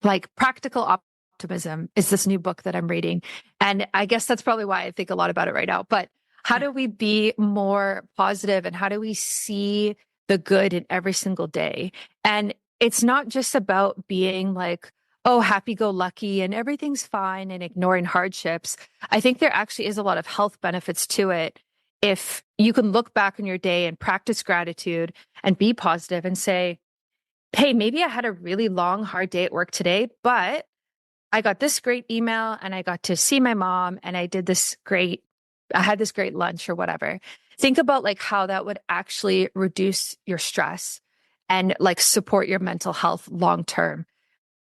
Like practical optimism is this new book that I'm reading. And I guess that's probably why I think a lot about it right now. But how do we be more positive, and how do we see the good in every single day? And it's not just about being like, oh, happy-go-lucky and everything's fine and ignoring hardships. I think there actually is a lot of health benefits to it if you can look back on your day and practice gratitude and be positive and say, hey, maybe I had a really long, hard day at work today, but I got this great email and I got to see my mom and I had this great lunch or whatever. Think about like how that would actually reduce your stress and like support your mental health long term,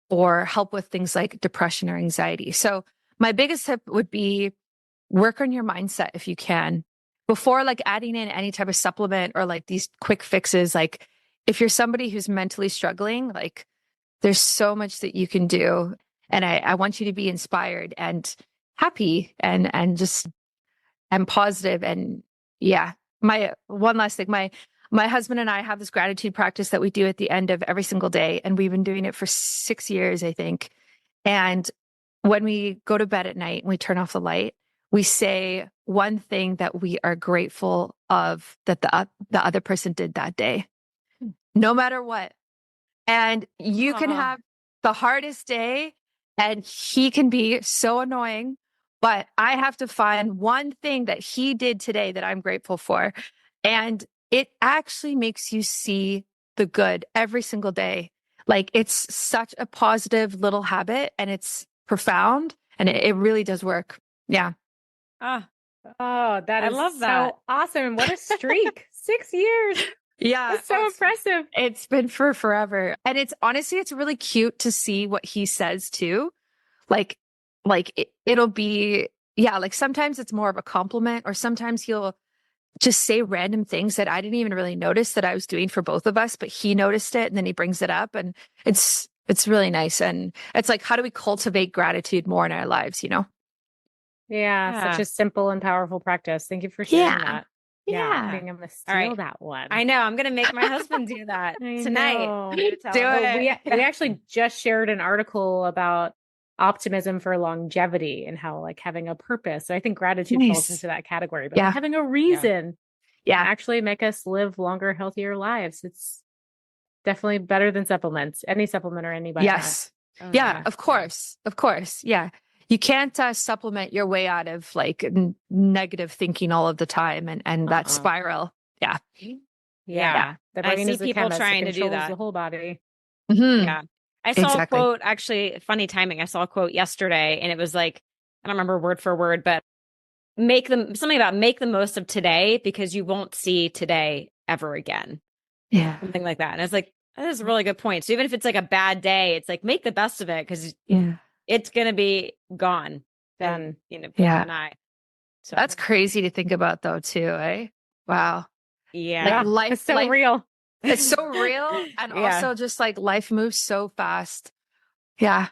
or help with things like depression or anxiety. So my biggest tip would be work on your mindset if you can. Before like adding in any type of supplement or like these quick fixes, like if you're somebody who's mentally struggling, like there's so much that you can do. And I want you to be inspired and happy and just and positive. And yeah, my one last thing, my husband and I have this gratitude practice that we do at the end of every single day. And we've been doing it for 6 years, I think. And when we go to bed at night and we turn off the light, we say one thing that we are grateful of that the other person did that day, no matter what. And you can have the hardest day and he can be so annoying, but I have to find one thing that he did today that I'm grateful for. And it actually makes you see the good every single day. Like it's such a positive little habit and it's profound and it really does work. Yeah. Oh, that is so awesome. What a streak. 6 years. Yeah. That's so impressive. It's been for forever. And it's honestly, it's really cute to see what he says too. Like it'll be, yeah, like sometimes it's more of a compliment or sometimes he'll just say random things that I didn't even really notice that I was doing for both of us, but he noticed it and then he brings it up and it's really nice. And it's like, how do we cultivate gratitude more in our lives, you know? Yeah. Such a simple and powerful practice. Thank you for sharing that. Yeah. I think I'm going to steal that one. I know. I'm going to make my husband do that tonight. Do it. We actually just shared an article about optimism for longevity and how like having a purpose. So I think gratitude falls into that category, but having a reason actually make us live longer, healthier lives. It's definitely better than supplements, any supplement or any biohack. Yes. Of course. Of course. Yeah. You can't supplement your way out of like negative thinking all of the time and that spiral. Yeah. The brain is people trying to do that. The whole body. Mm-hmm. Yeah. I saw a quote, actually, funny timing. I saw a quote yesterday and it was like, I don't remember word for word, but make the most of today because you won't see today ever again. Yeah. Something like that. And I was like, that is a really good point. So even if it's like a bad day, it's like, make the best of it because it's going to be gone. Then, an eye. So that's crazy to think about though, too, eh? Wow. Yeah. Like life is so real. It's so real. And also just like life moves so fast. Yeah.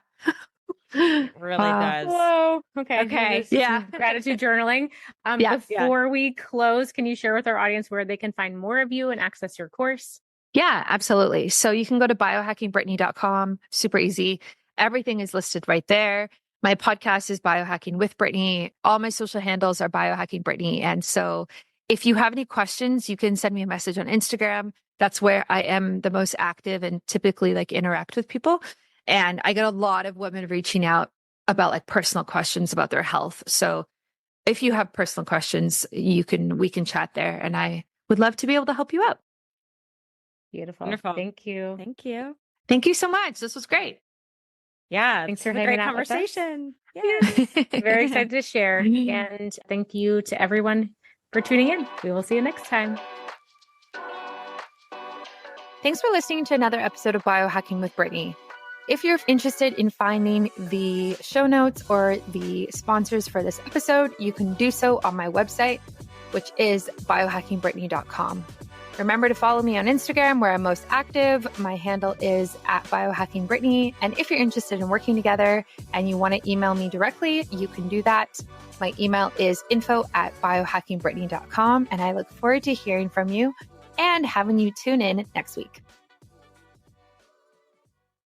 Really does. Whoa. Okay. Yeah. Gratitude journaling. Before we close, can you share with our audience where they can find more of you and access your course? Yeah, absolutely. So you can go to biohackingbrittany.com. Super easy. Everything is listed right there. My podcast is Biohacking with Brittany. All my social handles are Biohacking Brittany. And so if you have any questions, you can send me a message on Instagram. That's where I am the most active and typically like interact with people. And I get a lot of women reaching out about like personal questions about their health. So if you have personal questions, we can chat there and I would love to be able to help you out. Beautiful. Wonderful. Thank you. Thank you so much. This was great. Yeah. Thanks for having hanging a great out conversation. Yes. Very excited to share. And thank you to everyone for tuning in. We will see you next time. Thanks for listening to another episode of Biohacking with Brittany. If you're interested in finding the show notes or the sponsors for this episode, you can do so on my website, which is biohackingbrittany.com. Remember to follow me on Instagram where I'm most active. My handle is @biohackingbrittany. And if you're interested in working together and you want to email me directly, you can do that. My email is info@biohackingbrittany.com. And I look forward to hearing from you and having you tune in next week.